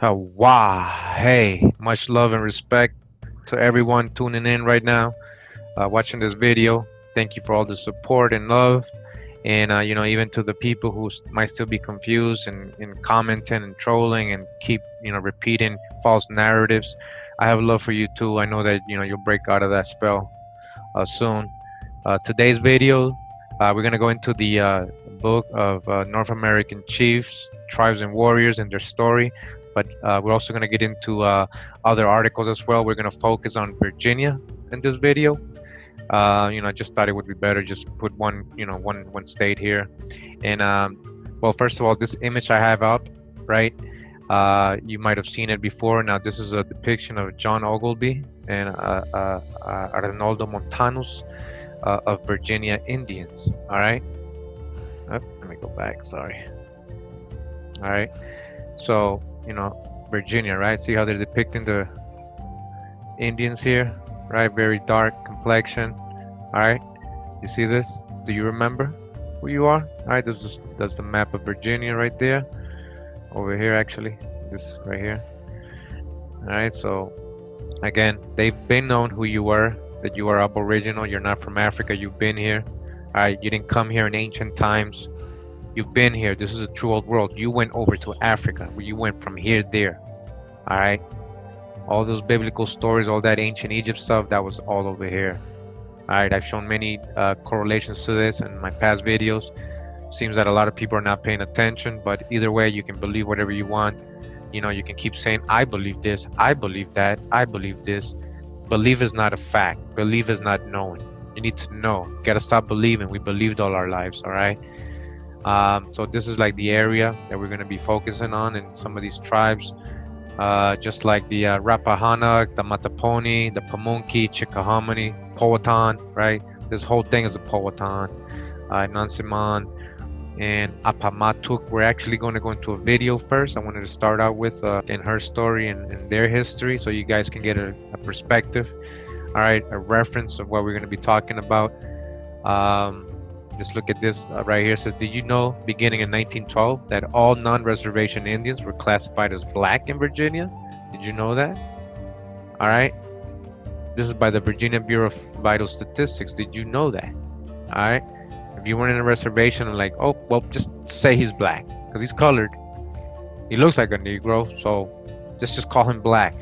Wow. Hey, much love and respect to everyone tuning in right now, watching this video. Thank you for all the support and love. And, even to the people who might still be confused and commenting and trolling and keep, repeating false narratives. I have love for you too. I know that, you'll break out of that spell soon. Today's video, we're going to go into the book of North American chiefs, tribes, and warriors and their story. But we're also going to get into other articles as well. We're going to focus on Virginia in this video. I just thought it would be better just put one state here. And well, first of all, this image I have up, right? You might have seen it before. Now, this is a depiction of John Ogilvy and Arnoldo Montanus of Virginia Indians. All right. Let me go back. Sorry. All right. So, Virginia, right? See how they're depicting the Indians here, right? Very dark complexion. All right. You see this? Do you remember who you are? All right. That's the map of Virginia right there. Over here, actually. This right here. All right. So, again, they've been known who you were, that you are aboriginal. You're not from Africa. You've been here. All right. You didn't come here in ancient times. You've been here. This is a true old world. You went over to Africa. You went from here to there. All right. All those biblical stories, all that ancient Egypt stuff, that was all over here. All right. I've shown many correlations to this in my past videos. Seems that a lot of people are not paying attention, but either way, you can believe whatever you want. You can keep saying, I believe this, I believe that, I believe this. Belief is not a fact. Belief is not knowing. You need to know. You got to stop believing. We believed all our lives. All right. So this is like the area that we're going to be focusing on in some of these tribes, just like the Rappahannock, the Mattaponi, the Pamunkey, Chickahominy, Powhatan, right? This whole thing is a Powhatan, Nansemond, and Apamatuk. We're actually going to go into a video first. I wanted to start out with in her story and their history, so you guys can get a perspective, all right, a reference of what we're going to be talking about. Just look at this right here. It says, did you know, beginning in 1912, that all non-reservation Indians were classified as black in Virginia? Did you know that? All right. This is by the Virginia Bureau of Vital Statistics. Did you know that? All right. If you weren't in a reservation, I'm like, oh, well, just say he's black because he's colored. He looks like a Negro, so just call him black.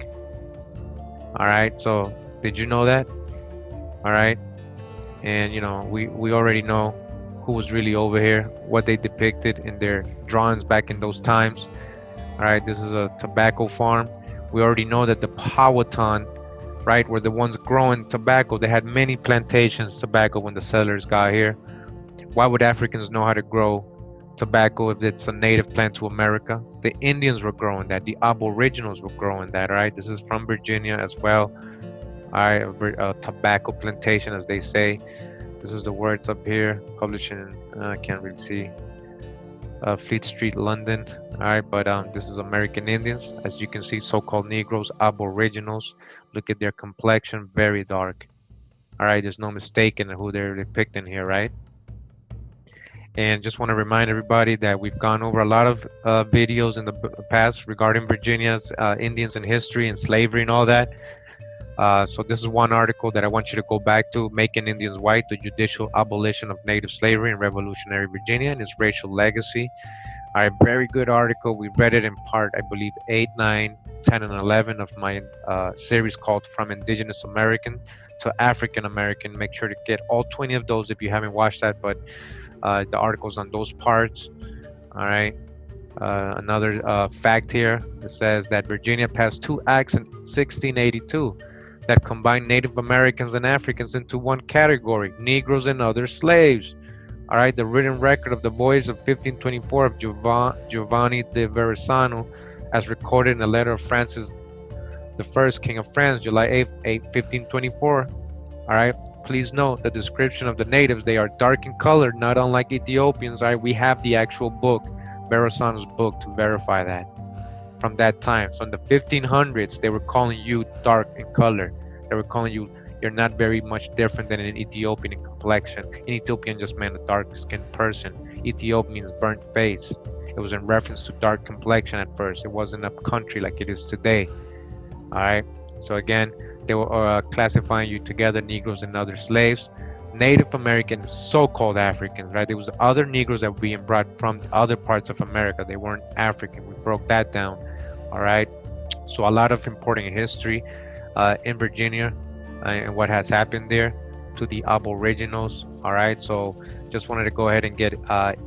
All right. So did you know that? All right. And, we already know who was really over here, what they depicted in their drawings back in those times. All right, this is a tobacco farm. We already know that the Powhatan, right, were the ones growing tobacco. They had many plantations tobacco when the settlers got here. Why would Africans know how to grow tobacco if it's a native plant to America? The Indians were growing that. The aboriginals were growing that, right? This is from Virginia as well. All right, a tobacco plantation, as they say. This is the words up here, published in, I can't really see, Fleet Street, London. All right, but this is American Indians. As you can see, so-called Negroes, aboriginals. Look at their complexion, very dark. All right, there's no mistaking who they're depicting here, right? And just want to remind everybody that we've gone over a lot of videos in the past regarding Virginia's Indians and history and slavery and all that. So this is one article that I want you to go back to, Making Indians White, the Judicial Abolition of Native Slavery in Revolutionary Virginia and its Racial Legacy. All right, very good article. We read it in part, I believe, 8, 9, 10, and 11 of my series called From Indigenous American to African American. Make sure to get all 20 of those if you haven't watched that, but the articles on those parts. All right. Another fact here, it says that Virginia passed 2 acts in 1682 that combined Native Americans and Africans into one category, Negroes and other slaves. All right, the written record of the voyage of 1524 of Giovanni de Verrazzano, as recorded in a letter of Francis I, King of France, July 8, 1524. All right, please note the description of the natives. They are dark in color, not unlike Ethiopians. All right, we have the actual book, Verrazzano's book, to verify that. From that time, so in the 1500s, they were calling you dark in color. They were calling you, you're not very much different than an Ethiopian in complexion. An Ethiopian just meant a dark-skinned person. Ethiop means burnt face. It was in reference to dark complexion at first. It wasn't a country like it is today. All right. So again, they were classifying you together, Negroes and other slaves. Native Americans, so-called Africans, right? There was other Negroes that were being brought from other parts of America. They weren't African. We broke that down. All right. So a lot of important history in Virginia and what has happened there to the aboriginals. All right. So just wanted to go ahead and get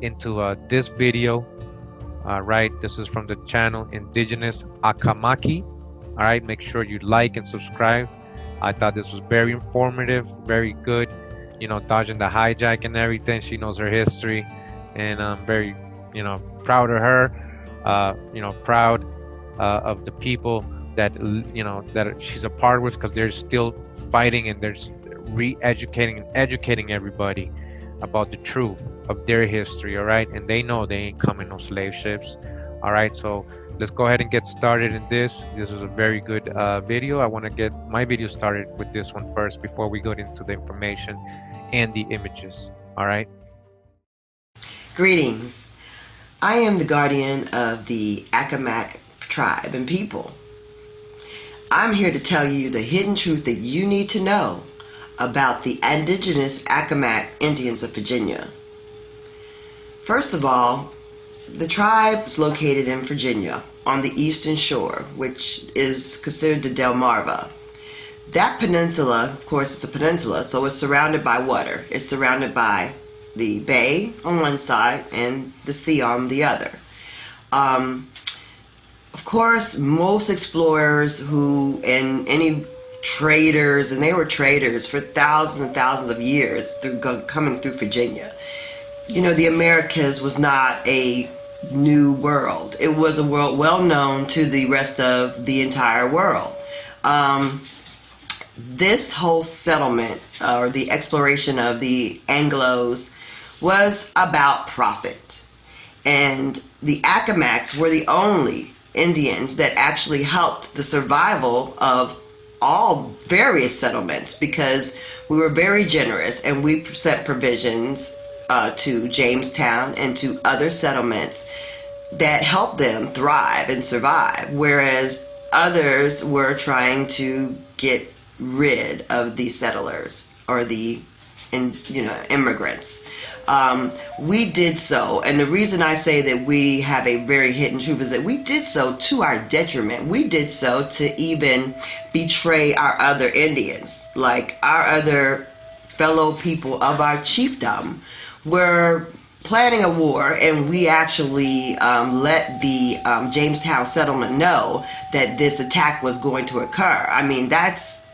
into this video. Right. This is from the channel Indigenous Accomack. All right. Make sure you like and subscribe. I thought this was very informative, very good. You know, dodging the hijack and everything. She knows her history, and I'm very, proud of her. Proud of the people that that she's a part with, because they're still fighting and they're re-educating and educating everybody about the truth of their history. All right, and they know they ain't coming no slave ships. All right, so let's go ahead and get started in this. This is a very good video. I want to get my video started with this one first before we go into the information and the images. All right. Greetings. I am the guardian of the Accawmacke Tribe and people. I'm here to tell you the hidden truth that you need to know about the indigenous Accawmacke Indians of Virginia. First of all, the tribe is located in Virginia on the eastern shore, which is considered the Delmarva. That peninsula, of course, it's a peninsula, so it's surrounded by water. It's surrounded by the bay on one side and the sea on the other. Of course, most explorers and any traders, and they were traders for thousands and thousands of years coming through Virginia. The Americas was not a new world. It was a world well known to the rest of the entire world. This whole settlement, or the exploration of the Anglos, was about profit. And the Accawmacks were the only Indians that actually helped the survival of all various settlements, because we were very generous and we sent provisions to Jamestown and to other settlements that helped them thrive and survive, whereas others were trying to get rid of the settlers or the immigrants. We did so, and the reason I say that we have a very hidden truth is that we did so to our detriment. We did so to even betray our other Indians, like our other fellow people of our chiefdom were planning a war, and we actually let the Jamestown settlement know that this attack was going to occur. I mean, that's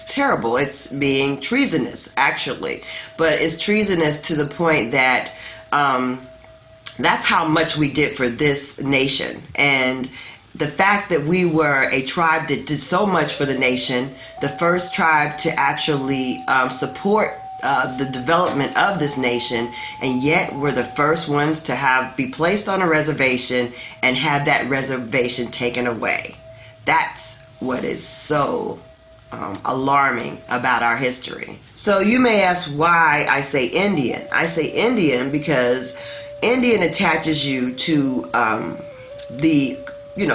terrible. It's being treasonous, actually, but it's treasonous to the point that that's how much we did for this nation. And the fact that we were a tribe that did so much for the nation, the first tribe to actually support the development of this nation, and yet we're the first ones to be placed on a reservation and have that reservation taken away. That's what is so alarming about our history. So you may ask why I say Indian. I say Indian because Indian attaches you to the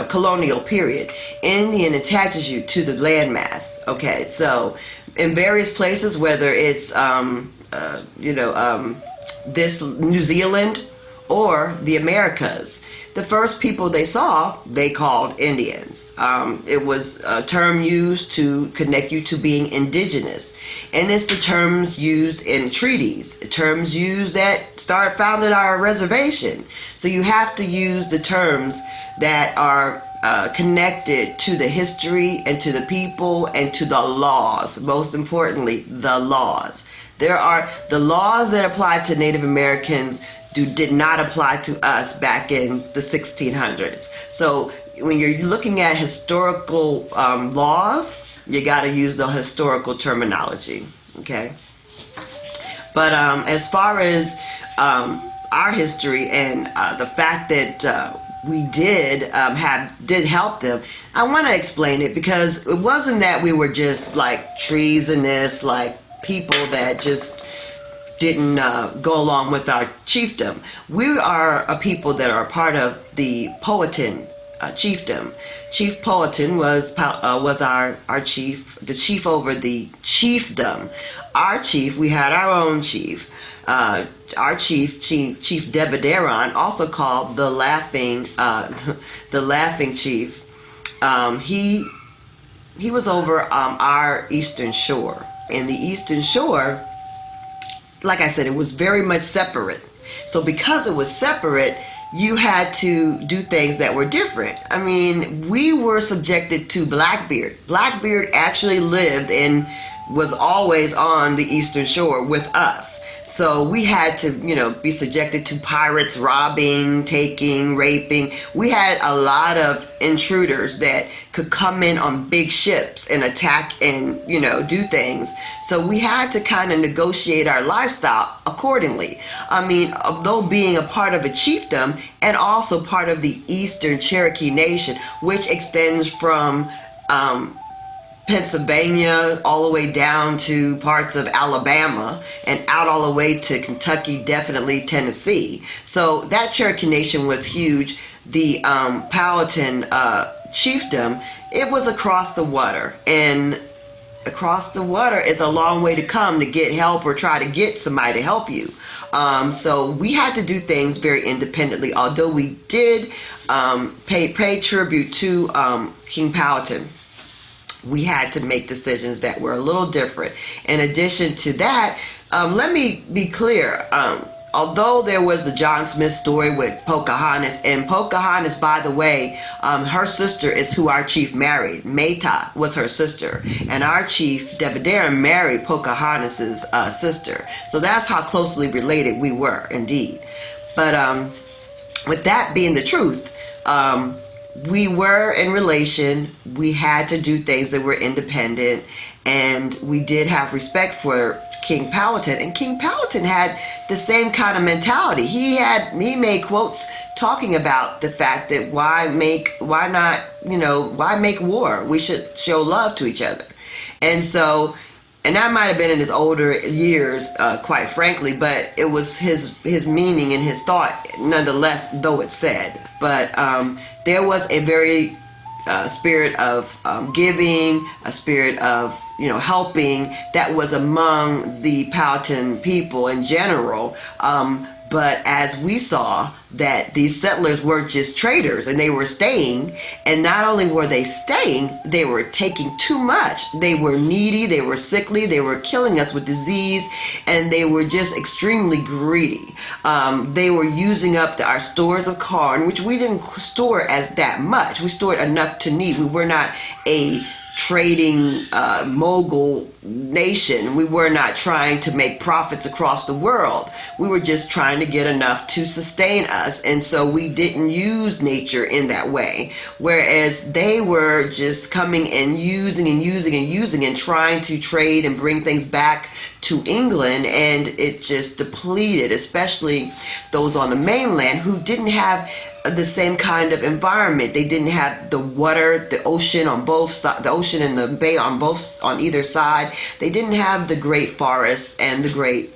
colonial period. Indian attaches you to the landmass. Okay, so in various places, whether it's this New Zealand or the Americas, the first people they saw, they called Indians. It was a term used to connect you to being indigenous. And it's the terms used in treaties, terms used that founded our reservation. So you have to use the terms that are connected to the history and to the people and to the laws. Most importantly, the laws. There are the laws that apply to Native Americans did not apply to us back in the 1600s. So when you're looking at historical laws, you got to use the historical terminology, okay? But as far as our history and the fact that we did help them, I want to explain it, because it wasn't that we were just like treasonous, like people that just didn't go along with our chiefdom. We are a people that are part of the Powhatan chiefdom. Chief Powhatan was our chief, the chief over the chiefdom. Our chief, we had our own chief. Our chief Debedaron, also called the laughing chief. He was over our eastern shore. In the eastern shore, like I said, it was very much separate. So because it was separate, you had to do things that were different. I mean, we were subjected to Blackbeard. Blackbeard actually lived and was always on the eastern shore with us. So we had to, be subjected to pirates robbing, taking, raping. We had a lot of intruders that could come in on big ships and attack and, do things. So we had to kind of negotiate our lifestyle accordingly. I mean, although being a part of a chiefdom and also part of the Eastern Cherokee Nation, which extends from Pennsylvania all the way down to parts of Alabama and out all the way to Kentucky, definitely Tennessee. So that Cherokee Nation was huge. The Powhatan chiefdom, it was across the water, and across the water is a long way to come to get help or try to get somebody to help you. So we had to do things very independently, although we did pay tribute to King Powhatan. We had to make decisions that were a little different. In addition to that, let me be clear. Although there was the John Smith story with Pocahontas, and Pocahontas, by the way, her sister is who our chief married. Mata was her sister, and our chief Debedaron married Pocahontas's sister. So that's how closely related we were, indeed. But with that being the truth, we were in relation. We had to do things that were independent, and we did have respect for King Powhatan. And King Powhatan had the same kind of mentality. He made quotes talking about the fact that why make war? We should show love to each other. And so, and that might have been in his older years, quite frankly, but it was his meaning and his thought, nonetheless, though it said. But there was a very spirit of giving, a spirit of helping that was among the Powhatan people in general. But as we saw that these settlers weren't just traders, and they were staying, and not only were they staying, they were taking too much. They were needy, they were sickly, they were killing us with disease, and they were just extremely greedy. They were using up our stores of corn, which we didn't store as that much. We stored enough to need. We were not a trading mogul nation. We were not trying to make profits across the world. We were just trying to get enough to sustain us, and so we didn't use nature in that way. Whereas they were just coming and using and trying to trade and bring things back to England, and it just depleted, especially those on the mainland who didn't have the same kind of environment. They didn't have the water, the ocean on both sides, the ocean and the bay on either side. They didn't have the great forests and the great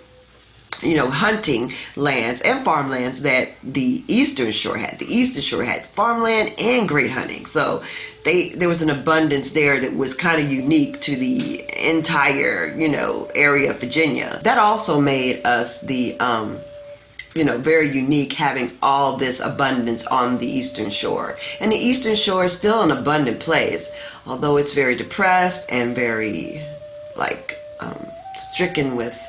hunting lands and farmlands that the Eastern Shore had. The Eastern Shore had farmland and great hunting. So there was an abundance there that was kind of unique to the entire, area of Virginia. That also made us the very unique, having all this abundance on the Eastern Shore. And the Eastern Shore is still an abundant place, although it's very depressed and very stricken with,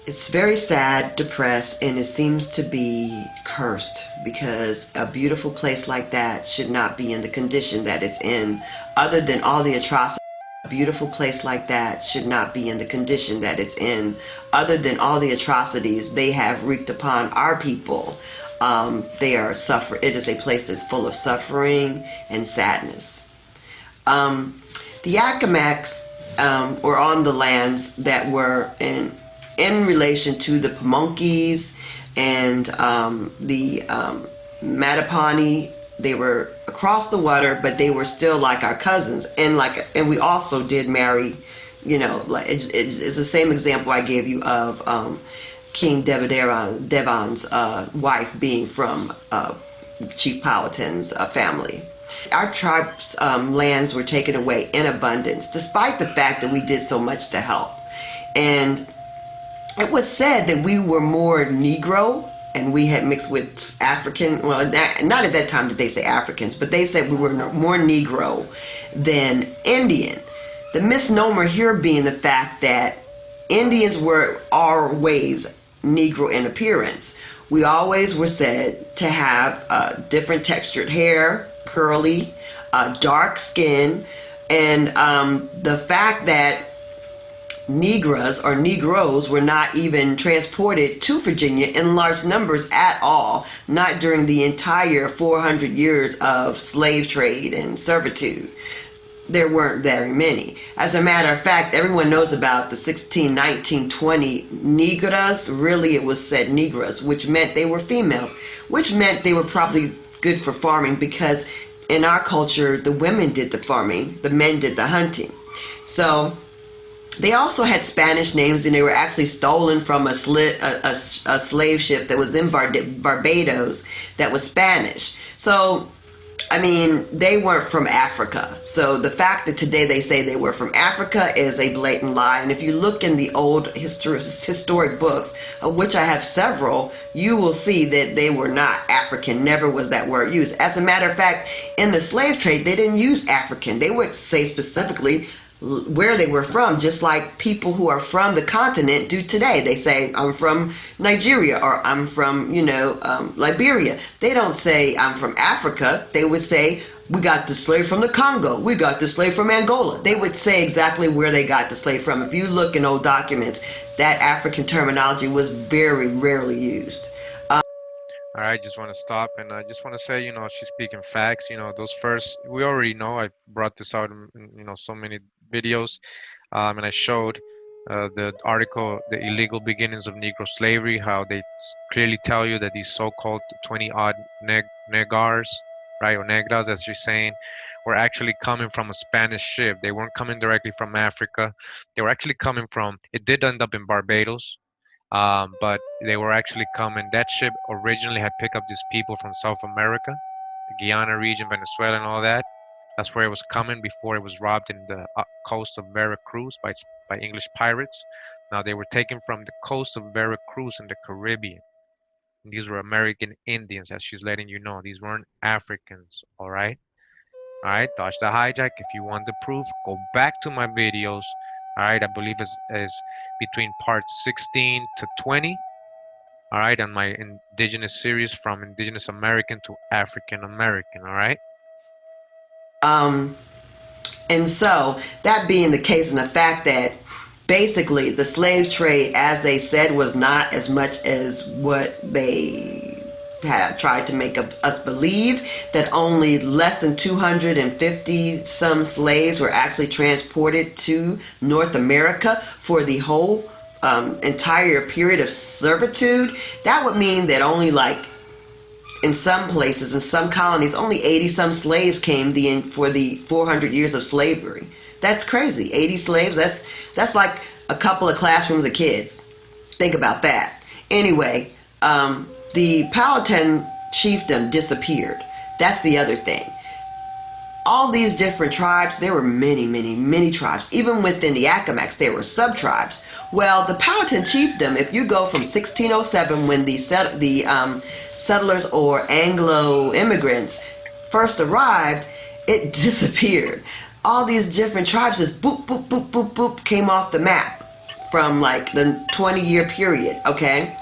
it's very sad, depressed, and it seems to be cursed, because a beautiful place like that should not be in the condition that it's in, other than all the atrocities. A beautiful place like that should not be in the condition that it's in, other than all the atrocities they have wreaked upon our people. They are It is a place that's full of suffering and sadness. The Accawmacks were on the lands that were in relation to the Pamunkeys and the Mattaponi. They were across the water, but they were still like our cousins, and we also did marry Like it's the same example I gave you of King Devon's wife being from Chief Powhatan's family. Our tribe's lands were taken away in abundance, despite the fact that we did so much to help. And it was said that we were more Negro and we had mixed with African. Well, not at that time did they say Africans, but they said we were more Negro than Indian. The misnomer here being the fact that Indians were always Negro in appearance. We always were said to have different textured hair, curly, dark skin, and the fact that Negras or Negroes were not even transported to Virginia in large numbers at all, not during the entire 400 years of slave trade and servitude. There weren't very many. As a matter of fact, everyone knows about the 16, 19, 20 Negras. Really, it was said Negras, which meant they were females, which meant they were probably good for farming because in our culture, the women did the farming, the men did the hunting. So they also had Spanish names, and they were actually stolen from a slave ship that was in Barbados that was Spanish. So, I mean, they weren't from Africa. So the fact that today they say they were from Africa is a blatant lie. And if you look in the old historic books, of which I have several, you will see that they were not African. Never was that word used. As a matter of fact, in the slave trade, they didn't use African. They would say specifically where they were from, just like people who are from the continent do today. They say, I'm from Nigeria, or I'm from, Liberia. They don't say, I'm from Africa. They would say, we got the slave from the Congo. We got the slave from Angola. They would say exactly where they got the slave from. If you look in old documents, that African terminology was very rarely used. All right, just want to stop and I just want to say, she's speaking facts. Those first, we already know. I brought this out in, so many videos, and I showed the article, The Illegal Beginnings of Negro Slavery, how they clearly tell you that these so-called 20-odd negars, right, or negras, as you're saying, were actually coming from a Spanish ship. They weren't coming directly from Africa. They were actually coming from, it did end up in Barbados. But they were actually coming. That ship originally had picked up these people from South America, the Guyana region, Venezuela, and all that. That's where it was coming before it was robbed in the coast of Veracruz by English pirates. Now they were taken from the coast of Veracruz in the Caribbean. And these were American Indians, as she's letting you know. These weren't Africans. All right. All right. Dodge the hijack. If you want the proof, go back to my videos. All right, I believe is between parts 16 to 20. All right, on my indigenous series from Indigenous American to African American. All right. And so that being the case, and the fact that basically the slave trade, as they said, was not as much as what they had tried to make us believe, that only less than 250 some slaves were actually transported to North America for the whole entire period of servitude. That would mean that only in some places, in some colonies, only 80 some slaves came for the 400 years of slavery. That's crazy. 80 slaves, that's like a couple of classrooms of kids. Think about that. Anyway, the Powhatan chiefdom disappeared. That's the other thing. All these different tribes, there were many tribes. Even within the Accawmacks, there were sub-tribes. Well, the Powhatan chiefdom, if you go from 1607, when the settlers or Anglo immigrants first arrived, it disappeared. All these different tribes just boop, boop, boop, boop, boop, came off the map from the 20-year period, okay?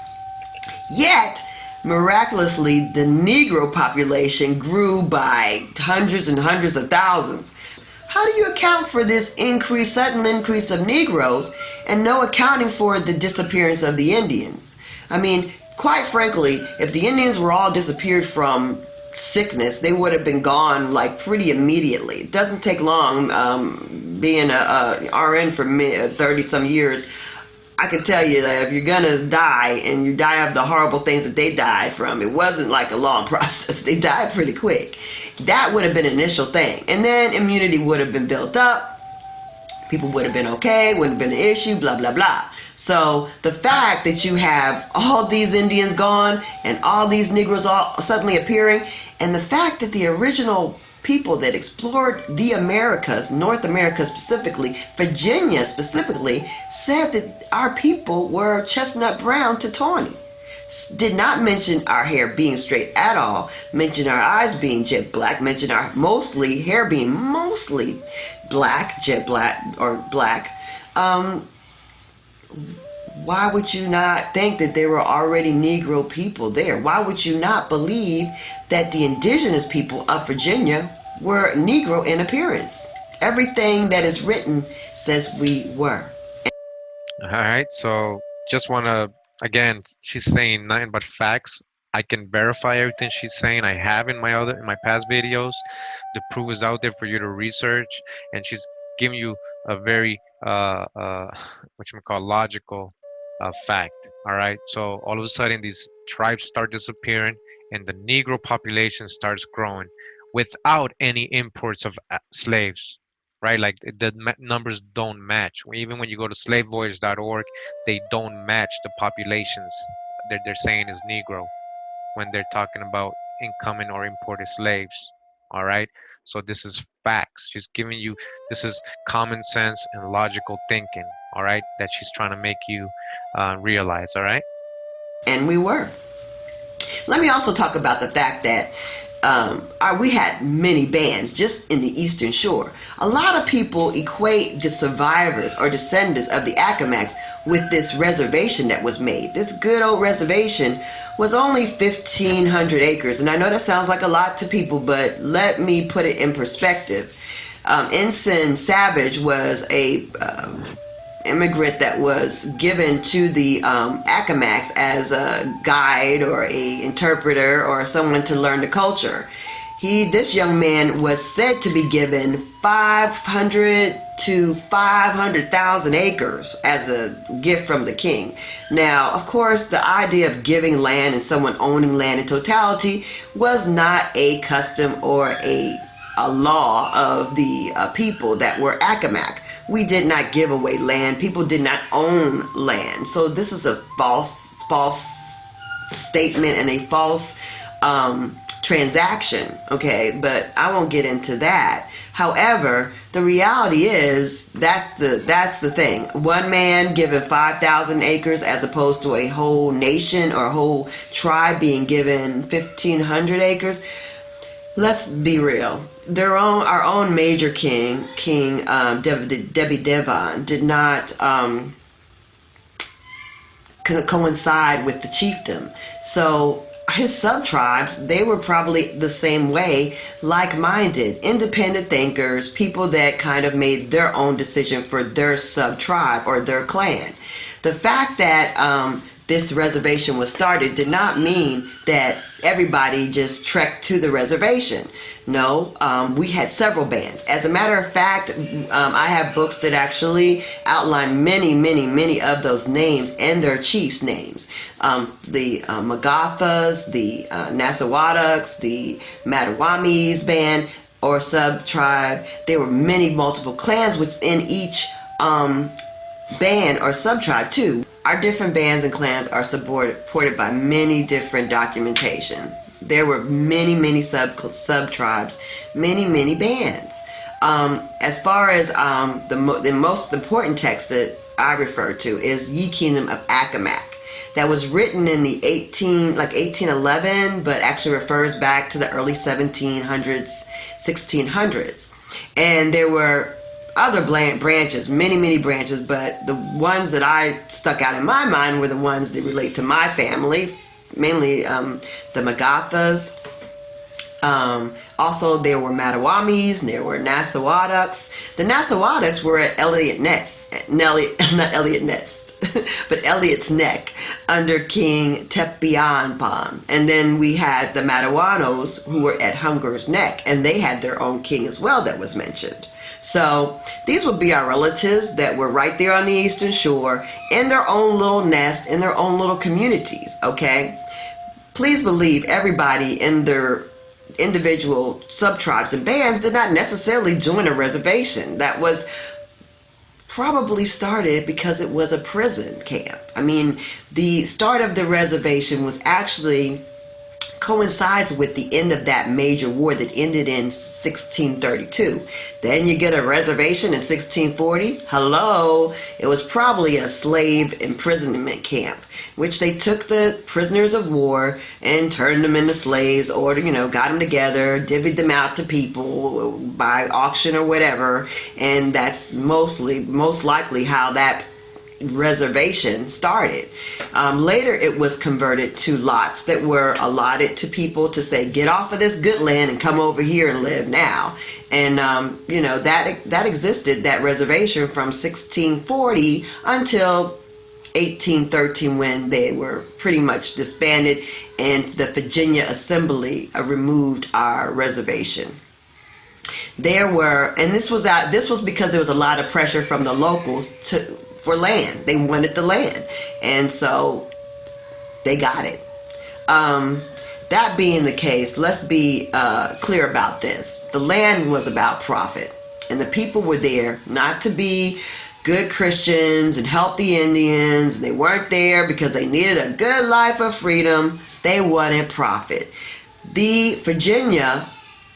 Yet, miraculously, the Negro population grew by hundreds and hundreds of thousands. How do you account for this sudden increase of Negroes and no accounting for the disappearance of the Indians? I mean, quite frankly, if the Indians were all disappeared from sickness, they would have been gone pretty immediately. It doesn't take long. Being a RN for 30 some years, I can tell you that if you're gonna die and you die of the horrible things that they died from, it wasn't a long process. They died pretty quick. That would have been an initial thing, and then immunity would have been built up. People would have been okay, wouldn't have been an issue, blah, blah, blah. So the fact that you have all these Indians gone and all these Negroes all suddenly appearing, and the fact that the original people that explored the Americas, North America specifically, Virginia specifically, said that our people were chestnut brown to tawny. Did not mention our hair being straight at all, mentioned our eyes being jet black, mentioned our hair being mostly black, jet black or black. Why would you not think that there were already Negro people there? Why would you not believe that the indigenous people of Virginia were Negro in appearance? Everything that is written says we were. All right, so just want to, again, she's saying nothing but facts. I can verify everything she's saying. I have in my past videos. The proof is out there for you to research, and she's giving you a very logical fact. All right, so all of a sudden these tribes start disappearing, and the Negro population starts growing without any imports of slaves. Right, like the numbers don't match. Even when you go to slavevoyage.org, they don't match the populations that they're saying is Negro when they're talking about incoming or imported slaves. All right, so this is facts. She's giving you, this is common sense and logical thinking. All right, that she's trying to make you realize. All right, and we were. Let me also talk about the fact that we had many bands just in the Eastern Shore. A lot of people equate the survivors or descendants of the Accawmacks with this reservation that was made. This good old reservation was only 1,500 acres. And I know that sounds like a lot to people, but let me put it in perspective. Ensign Savage was a immigrant that was given to the Accawmacks as a guide or a interpreter or someone to learn the culture. This young man was said to be given 500 to 500,000 acres as a gift from the king. Now, of course, the idea of giving land and someone owning land in totality was not a custom or a law of the people that were Accawmack. We did not give away land. People did not own land. So this is a false statement and a false transaction. Okay, but I won't get into that. However, the reality is that's the thing. One man given 5,000 acres as opposed to a whole nation or a whole tribe being given 1,500 acres. Let's be real. Our own major king Debbie Devon, did not coincide with the chiefdom. So his sub-tribes, they were probably the same way, like-minded, independent thinkers, people that kind of made their own decision for their sub-tribe or their clan. The fact that this reservation was started did not mean that everybody just trekked to the reservation. No, we had several bands. As a matter of fact, I have books that actually outline many of those names and their chiefs' names. The Magathas, the Nassawatucks, the Mattawamies band or sub-tribe. There were multiple clans within each band or sub-tribe too. Our different bands and clans are supported by many different documentation. There were many sub-tribes, many bands. As far as the most important text that I refer to is Ye Kingdom of Accomack. That was written in the 1811, but actually refers back to the early 1700s, 1600s. And there were other branches, many branches, but the ones that I stuck out in my mind were the ones that relate to my family, mainly the Magathas. Also, there were Mattawamies, there were Nassawatucks. The Nassawatucks were at Elliot's Neck under King Tepeanpon. And then we had the Mattawanos who were at Hunger's Neck, and they had their own king as well that was mentioned. So these would be our relatives that were right there on the Eastern Shore in their own little nest, in their own little communities, okay? Please believe everybody in their individual sub-tribes and bands did not necessarily join a reservation. That was probably started because it was a prison camp. I mean, the start of the reservation was actually coincides with the end of that major war that ended in 1632. Then you get a reservation in 1640. Hello, it was probably a slave imprisonment camp, which they took the prisoners of war and turned them into slaves, or got them together, divvied them out to people by auction or whatever, and that's most likely how that reservation started. Later it was converted to lots that were allotted to people to say, get off of this good land and come over here and live now. And that existed, that reservation, from 1640 until 1813, when they were pretty much disbanded and the Virginia Assembly removed our reservation. There were, and this was because there was a lot of pressure from the locals for land. They wanted the land, and so they got it. That being the case, let's be clear about this. The land was about profit, and the people were there not to be good Christians and help the Indians. They weren't there because they needed a good life of freedom. They wanted profit. The Virginia,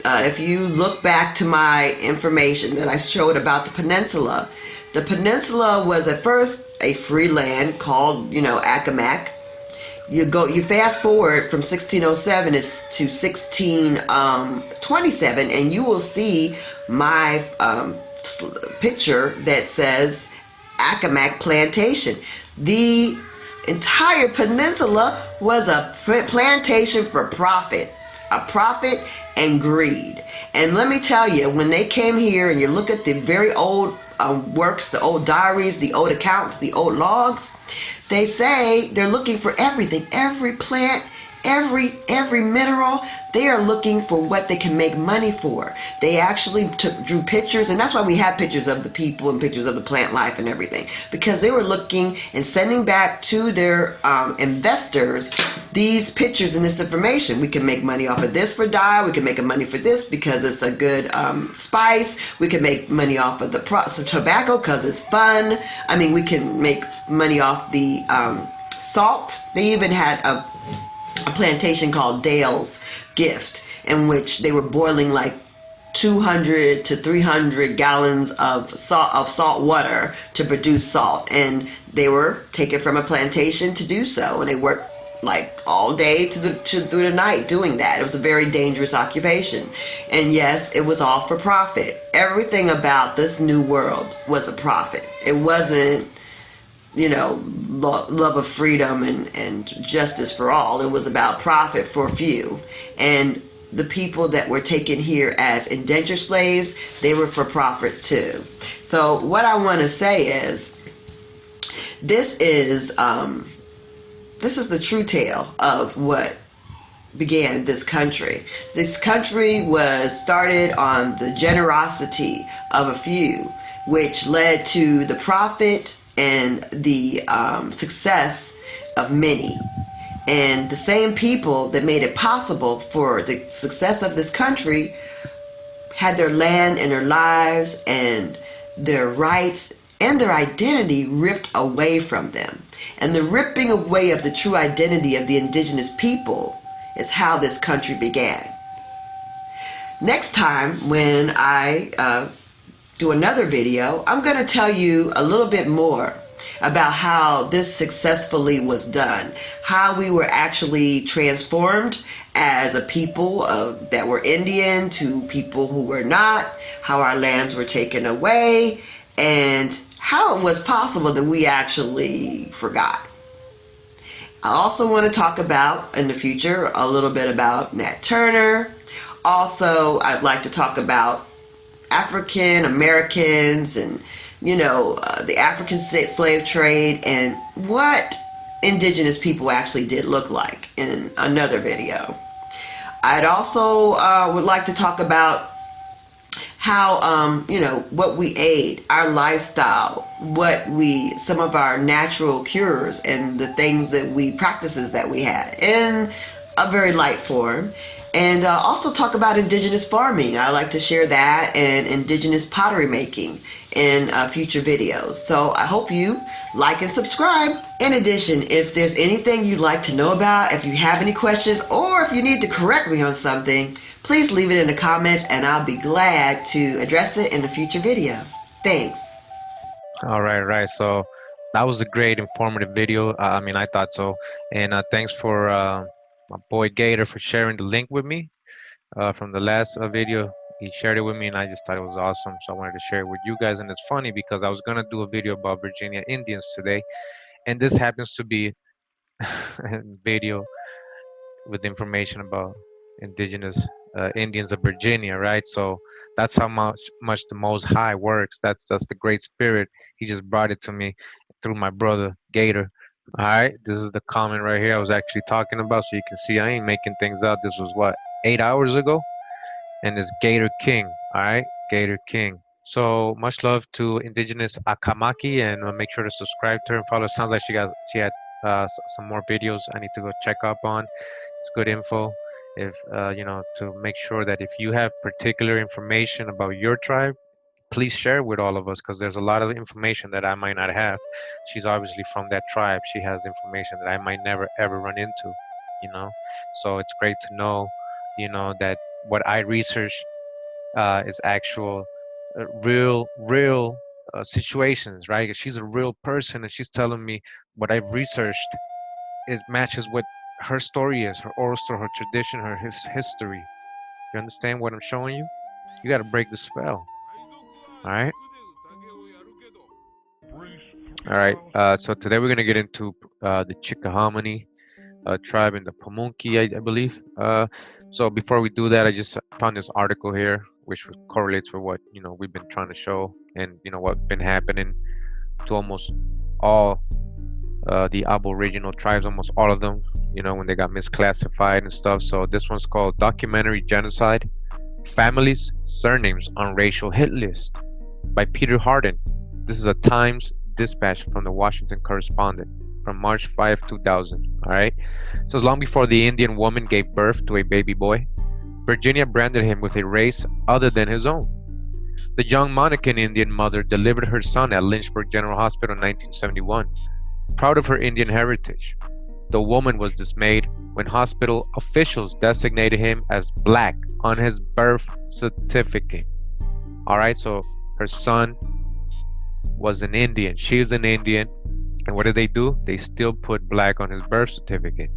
if you look back to my information that I showed about the peninsula, the peninsula was at first a free land called, Accawmacke. You fast forward from 1607 to 1627, and you will see my picture that says Accawmacke Plantation. The entire peninsula was a plantation for profit and greed. And let me tell you, when they came here and you look at the very old works, the old diaries, the old accounts, the old logs, they say they're looking for everything, every plant, every mineral. They are looking for what they can make money for. They actually drew pictures, and that's why we have pictures of the people and pictures of the plant life and everything, because they were looking and sending back to their investors these pictures and this information. We can make money off of this for dye. We can make money for this because it's a good spice. We can make money off of the tobacco because it's fun. I mean, we can make money off the salt. They even had a plantation called Dale's Gift, in which they were boiling like 200 to 300 gallons of salt water to produce salt, and they were taken from a plantation to do so, and they worked like all day through the night doing that. It was a very dangerous occupation, and yes, it was all for profit. Everything about this new world was a profit. It wasn't love of freedom and justice for all. It was about profit for few. And the people that were taken here as indentured slaves, they were for profit too. So what I want to say is, this is the true tale of what began this country. This country was started on the generosity of a few, which led to the profit and the success of many. And the same people that made it possible for the success of this country had their land and their lives and their rights and their identity ripped away from them. And the ripping away of the true identity of the indigenous people is how this country began. Next time when I do another video, I'm going to tell you a little bit more about how this successfully was done, how we were actually transformed as a people that were Indian to people who were not, how our lands were taken away, and how it was possible that we actually forgot. I also want to talk about, in the future, a little bit about Nat Turner. Also, I'd like to talk about African Americans and the African slave trade and what indigenous people actually did look like in another video. I'd also would like to talk about how what we ate, our lifestyle, some of our natural cures and the things that practices that we had in a very light form. and also talk about indigenous farming. I like to share that and indigenous pottery making in future videos. So I hope you like and subscribe. In addition, if there's anything you'd like to know about, if you have any questions, or if you need to correct me on something, please leave it in the comments and I'll be glad to address it in a future video. Thanks. All right, right. So that was a great informative video. I mean, I thought so. And thanks for my boy Gator for sharing the link with me from the last video. He shared it with me, and I just thought it was awesome. So I wanted to share it with you guys. And it's funny because I was gonna do a video about Virginia Indians today, and this happens to be a video with information about indigenous Indians of Virginia, right? So that's how much the Most High works. That's the Great Spirit. He just brought it to me through my brother Gator. All right, this is the comment right here I was actually talking about, so you can see I ain't making things up. This was what, 8 hours ago, and it's Gator King. All right, Gator King. So much love to Indigenous Accawmacke, and make sure to subscribe to her and follow. Sounds like she had some more videos I need to go check up on. It's good info. If to make sure that if you have particular information about your tribe, please share with all of us, because there's a lot of information that I might not have. She's obviously from that tribe. She has information that I might never ever run into. So it's great to know, that what I research is actual, real situations, right? She's a real person, and she's telling me what I've researched matches what her story is, her oral story, her tradition, her history. You understand what I'm showing you? You got to break the spell. All right. All right. So today we're gonna get into the Chickahominy tribe and the Pamunky, I believe. So before we do that, I just found this article here, which correlates with what we've been trying to show, and what's been happening to almost all the aboriginal tribes, almost all of them. When they got misclassified and stuff. So this one's called Documentary Genocide: Families, Surnames on Racial Hit List by Peter Hardin. This is a Times dispatch from the Washington Correspondent from March 5, 2000. All right. So long before the Indian woman gave birth to a baby boy, Virginia branded him with a race other than his own. The young Pamunkey Indian mother delivered her son at Lynchburg General Hospital in 1971, proud of her Indian heritage. The woman was dismayed when hospital officials designated him as black on his birth certificate. All right, so her son was an Indian. She was an Indian. And what did they do? They still put black on his birth certificate.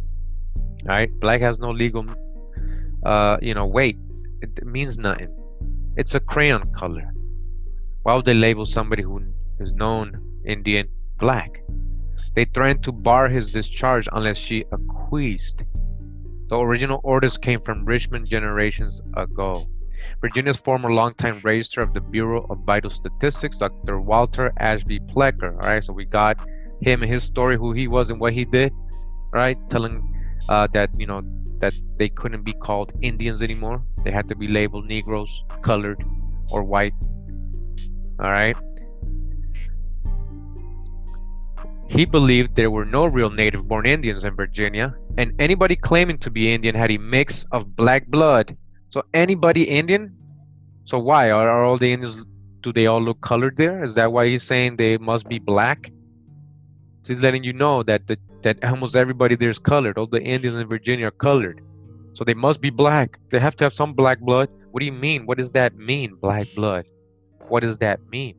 All right, black has no legal, weight. It means nothing. It's a crayon color. Why would they label somebody who is known Indian black? They threatened to bar his discharge unless she acquiesced. The original orders came from Richmond generations ago. Virginia's former longtime registrar of the Bureau of Vital Statistics, Dr. Walter Plecker. All right, so we got him and his story, who he was and what he did. Right, telling that they couldn't be called Indians anymore. They had to be labeled Negroes, colored, or white. All right. He believed there were no real native-born Indians in Virginia, and anybody claiming to be Indian had a mix of black blood. So anybody Indian? So why are all the Indians? Do they all look colored there? Is that why he's saying they must be black? So he's letting you know that that almost everybody there is colored. All the Indians in Virginia are colored, so they must be black. They have to have some black blood. What do you mean? What does that mean? Black blood? What does that mean?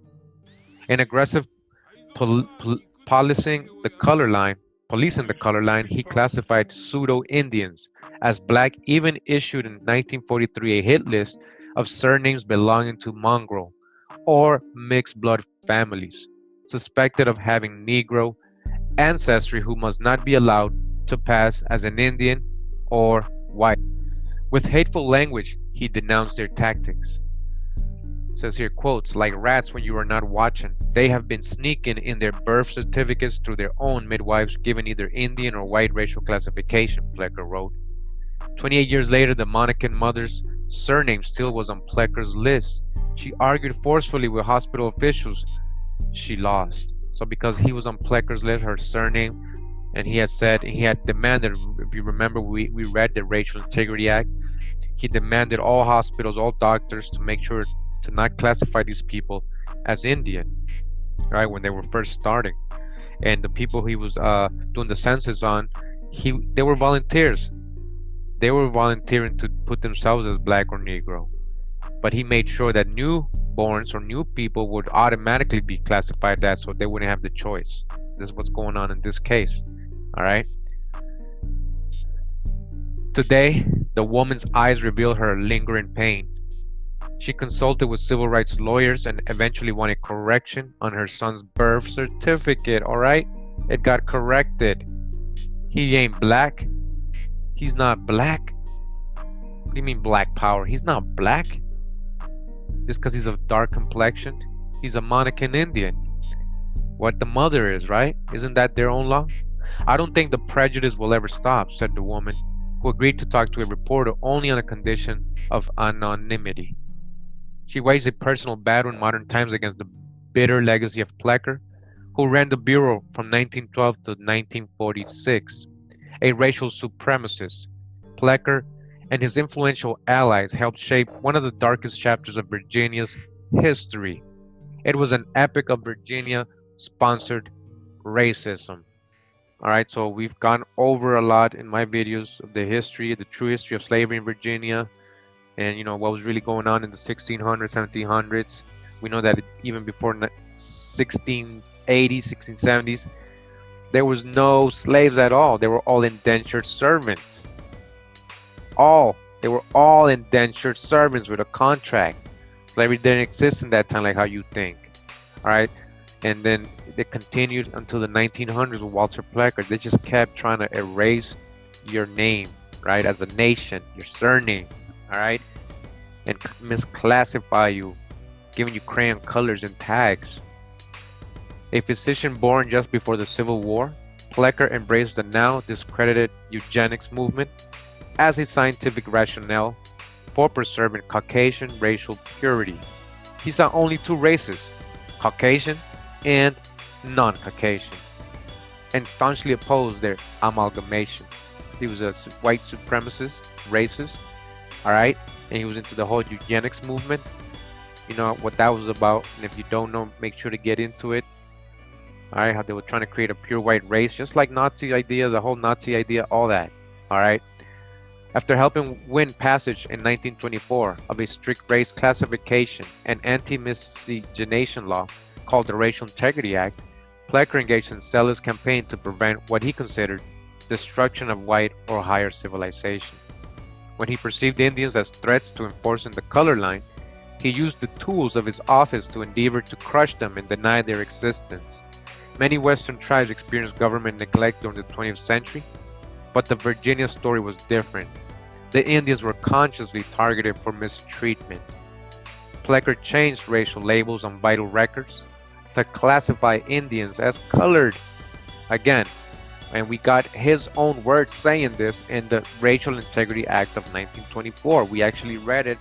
An aggressive policing the color line, he classified pseudo-Indians as black, even issued in 1943 a hit list of surnames belonging to mongrel or mixed blood families suspected of having Negro ancestry who must not be allowed to pass as an Indian or white. With hateful language, he denounced their tactics. Says here, quotes, like rats when you are not watching, they have been sneaking in their birth certificates through their own midwives given either Indian or white racial classification, Plecker wrote. 28 years later, the Pamunkey mother's surname still was on Plecker's list. She argued forcefully with hospital officials. She lost. So because he was on Plecker's list, her surname, and he had demanded, if you remember, we read the Racial Integrity Act, He demanded all hospitals, all doctors to make sure to not classify these people as Indian, right, when they were first starting. And the people he was doing the census on, they were volunteers. They were volunteering to put themselves as black or Negro. But he made sure that newborns or new people would automatically be classified that, so they wouldn't have the choice. This is what's going on in this case. All right. Today, the woman's eyes reveal her lingering pain. She consulted with civil rights lawyers and eventually wanted correction on her son's birth certificate. All right. It got corrected. He ain't black. He's not black. What do you mean black power? He's not black. Just because he's of dark complexion, he's a Monacan Indian. What the mother is, right? Isn't that their own law? I don't think the prejudice will ever stop, said the woman, who agreed to talk to a reporter only on a condition of anonymity. She waged a personal battle in modern times against the bitter legacy of Plecker, who ran the bureau from 1912 to 1946. A racial supremacist, Plecker and his influential allies helped shape one of the darkest chapters of Virginia's history. It was an epic of Virginia-sponsored racism. All right, so we've gone over a lot in my videos of the history, the true history of slavery in Virginia, and what was really going on in the 1600s, 1700s. We know that even before 1680s, 1670s, there was no slaves at all. They were all indentured servants. They were all indentured servants with a contract. Slavery didn't exist in that time like how you think. All right, and then it continued until the 1900s with Walter Plecker. They just kept trying to erase your name, right, as a nation, your surname, all right, and misclassify you, giving you crayon colors and tags. A physician born just before the Civil War, Plecker embraced the now discredited eugenics movement as a scientific rationale for preserving Caucasian racial purity. He saw only two races, Caucasian and non-Caucasian, and staunchly opposed their amalgamation. He was a white supremacist, racist, all right, and he was into the whole eugenics movement. You know what that was about, and if you don't know, make sure to get into it. All right, how they were trying to create a pure white race, just like Nazi idea, the whole Nazi idea, all that. All right. After helping win passage in 1924 of a strict race classification and anti-miscegenation law called the Racial Integrity Act, Plecker engaged in zealous campaign to prevent what he considered destruction of white or higher civilization. When he perceived Indians as threats to enforcing the color line, he used the tools of his office to endeavor to crush them and deny their existence. Many Western tribes experienced government neglect during the 20th century, but the Virginia story was different. The Indians were consciously targeted for mistreatment. Plecker changed racial labels on vital records to classify Indians as colored. Again, and we got his own words saying this in the Racial Integrity Act of 1924. We actually read it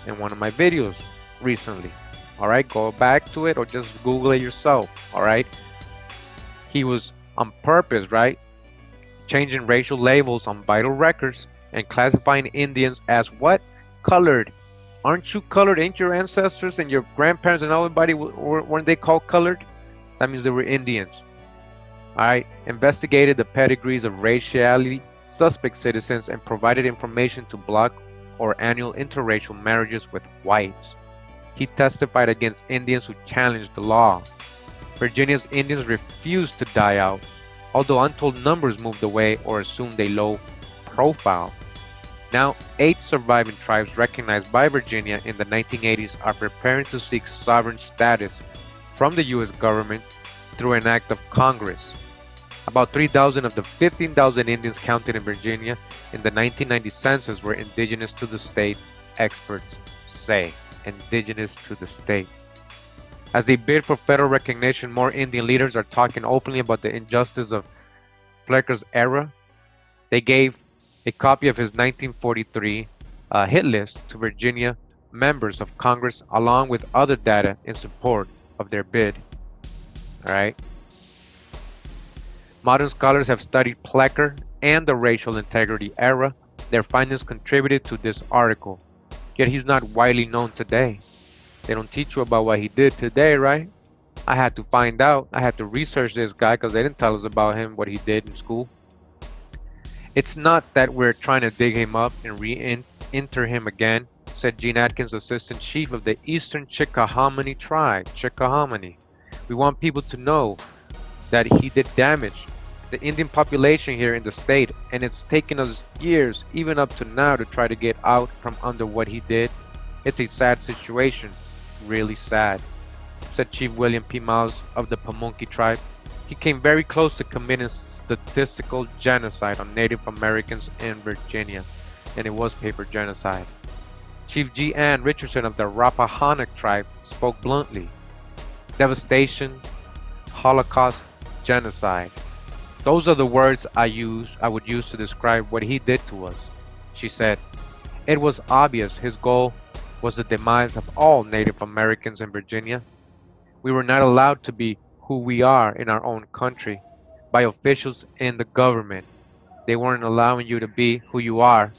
in one of my videos recently. All right, go back to it or just Google it yourself. All right, he was on purpose, right, changing racial labels on vital records and classifying Indians as what? Colored. Aren't you colored? Ain't your ancestors and your grandparents and everybody, weren't they called colored? That means they were Indians. All right, investigated the pedigrees of racially suspect citizens and provided information to block or annual interracial marriages with whites. He testified against Indians who challenged the law. Virginia's Indians refused to die out, although untold numbers moved away or assumed a low profile. Now, 8 surviving tribes recognized by Virginia in the 1980s are preparing to seek sovereign status from the U.S. government through an act of Congress. About 3,000 of the 15,000 Indians counted in Virginia in the 1990 census were indigenous to the state, experts say. Indigenous to the state. As they bid for federal recognition, more Indian leaders are talking openly about the injustice of Plecker's era. They gave a copy of his 1943 hit list to Virginia members of Congress along with other data in support of their bid. All right. Modern scholars have studied Plecker and the racial integrity era Their findings contributed to this article, yet he's not widely known today. They don't teach you about what he did today, right? I had to find out. I had to research this guy because they didn't tell us about him, what he did in school. It's not that we're trying to dig him up and re-enter him again, said Gene Atkins, assistant chief of the Eastern Chickahominy Tribe, Chickahominy. We want people to know that he did damage the Indian population here in the state, and it's taken us years, even up to now, to try to get out from under what he did. It's a sad situation, really sad, said Chief William P. Miles of the Pamunkey Tribe. He came very close to committing statistical genocide on Native Americans in Virginia, and it was paper genocide. Chief G. Ann Richardson of the Rappahannock Tribe spoke bluntly. Devastation, Holocaust, genocide. Those are the words I would use to describe what he did to us. She said, it was obvious his goal was the demise of all Native Americans in Virginia. We were not allowed to be who we are in our own country by officials in the government. They weren't allowing you to be who you are.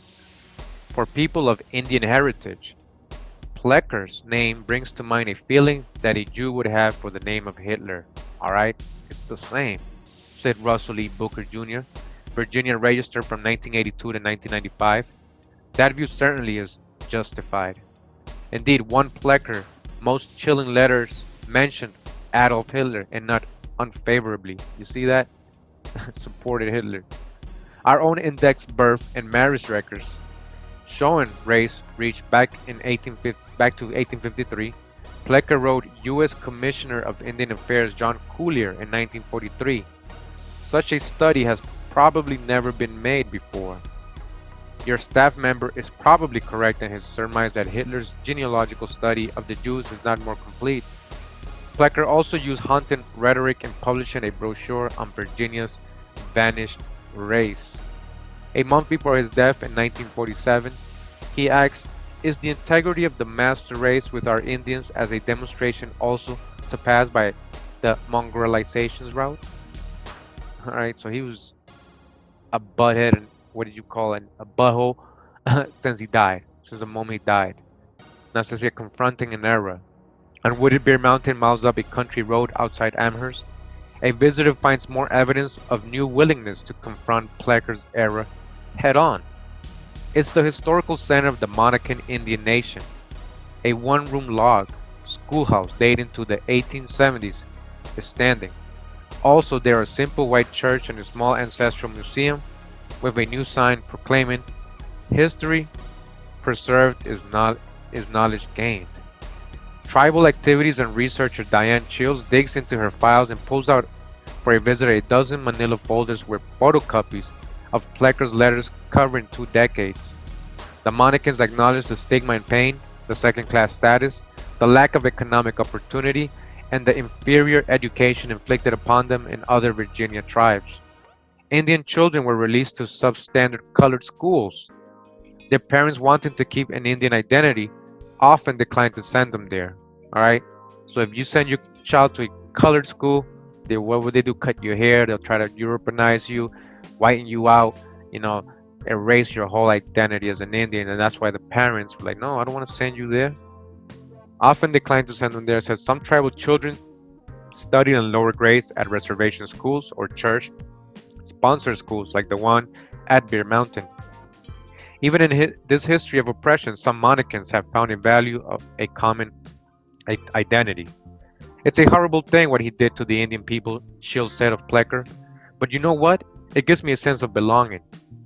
For people of Indian heritage, Plecker's name brings to mind a feeling that a Jew would have for the name of Hitler. Alright? It's the same, said Russell E. Booker Jr., Virginia Register from 1982 to 1995. That view certainly is justified. Indeed, one Plecker, most chilling letters mentioned Adolf Hitler and not unfavorably. You see that? Supported Hitler. Our own indexed birth and marriage records showing race reached back to 1853. Plecker wrote U.S. Commissioner of Indian Affairs John Collier in 1943. Such a study has probably never been made before. Your staff member is probably correct in his surmise that Hitler's genealogical study of the Jews is not more complete. Plecker also used Hunting rhetoric in publishing a brochure on Virginia's vanished race. A month before his death in 1947, he asked, is the integrity of the master race with our Indians as a demonstration also to pass by the mongrelizations route? Alright, so he was a butthead and what did you call it? A butthole since he died, since the moment he died. Now since you're confronting an era. On Wooded Bear Mountain, miles up a country road outside Amherst, a visitor finds more evidence of new willingness to confront Plecker's era head on. It's the historical center of the Monacan Indian Nation, a one-room log schoolhouse dating to the 1870s is standing. Also, there are a simple white church and a small ancestral museum with a new sign proclaiming, history preserved is knowledge gained. Tribal activities and researcher Diane Chills digs into her files and pulls out for a visitor a dozen manila folders with photocopies of Plecker's letters covering 2 decades. The Monacans acknowledge the stigma and pain, the second-class status, the lack of economic opportunity, and the inferior education inflicted upon them in other Virginia tribes. Indian children were released to substandard colored schools. Their parents, wanting to keep an Indian identity, often declined to send them there. Alright? So if you send your child to a colored school, what would they do? Cut your hair, they'll try to Europeanize you, whiten you out, erase your whole identity as an Indian, and that's why the parents were like, no, I don't want to send you there. Often declined to send them there. It says some tribal children studied in lower grades at reservation schools or church sponsored schools like the one at Bear Mountain. Even in this history of oppression, some Monacans have found a value of a common identity. It's a horrible thing what he did to the Indian people, Shields said of Plecker. But you know what? It gives me a sense of belonging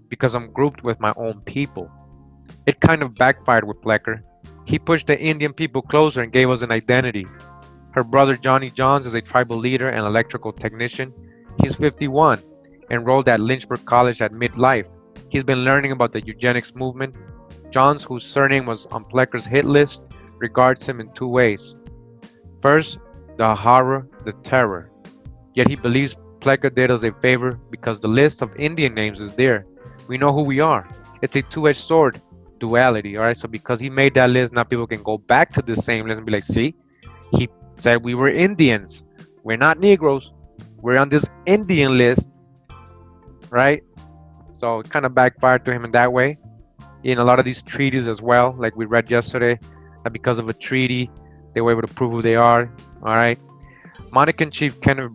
because I'm grouped with my own people. It kind of backfired with Plecker. He pushed the Indian people closer and gave us an identity. Her brother Johnny Johns is a tribal leader and electrical technician. He's 51, enrolled at Lynchburg College at midlife. He's been learning about the eugenics movement. Johns, whose surname was on Plecker's hit list, regards him in 2 ways. First, the horror, the terror. Yet he believes Plecker did us a favor because the list of Indian names is there. We know who we are. It's a two-edged sword, duality, alright? So because he made that list, now people can go back to the same list and be like, see, he said we were Indians. We're not Negroes. We're on this Indian list, right? So it kind of backfired to him in that way. in a lot of these treaties as well, like we read yesterday, that because of a treaty, they were able to prove who they are. All right. Monacan Chief Kenneth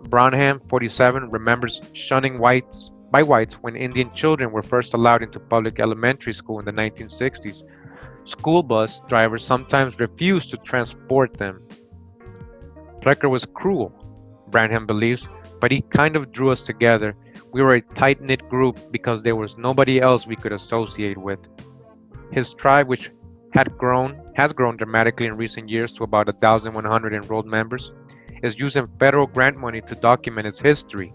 Brownham, 47, remembers shunning whites by whites when Indian children were first allowed into public elementary school in the 1960s. School bus drivers sometimes refused to transport them. Plecker was cruel, Branham believes, but he kind of drew us together. We were a tight-knit group because there was nobody else we could associate with. His tribe, which has grown dramatically in recent years to about 1,100 enrolled members, is using federal grant money to document its history.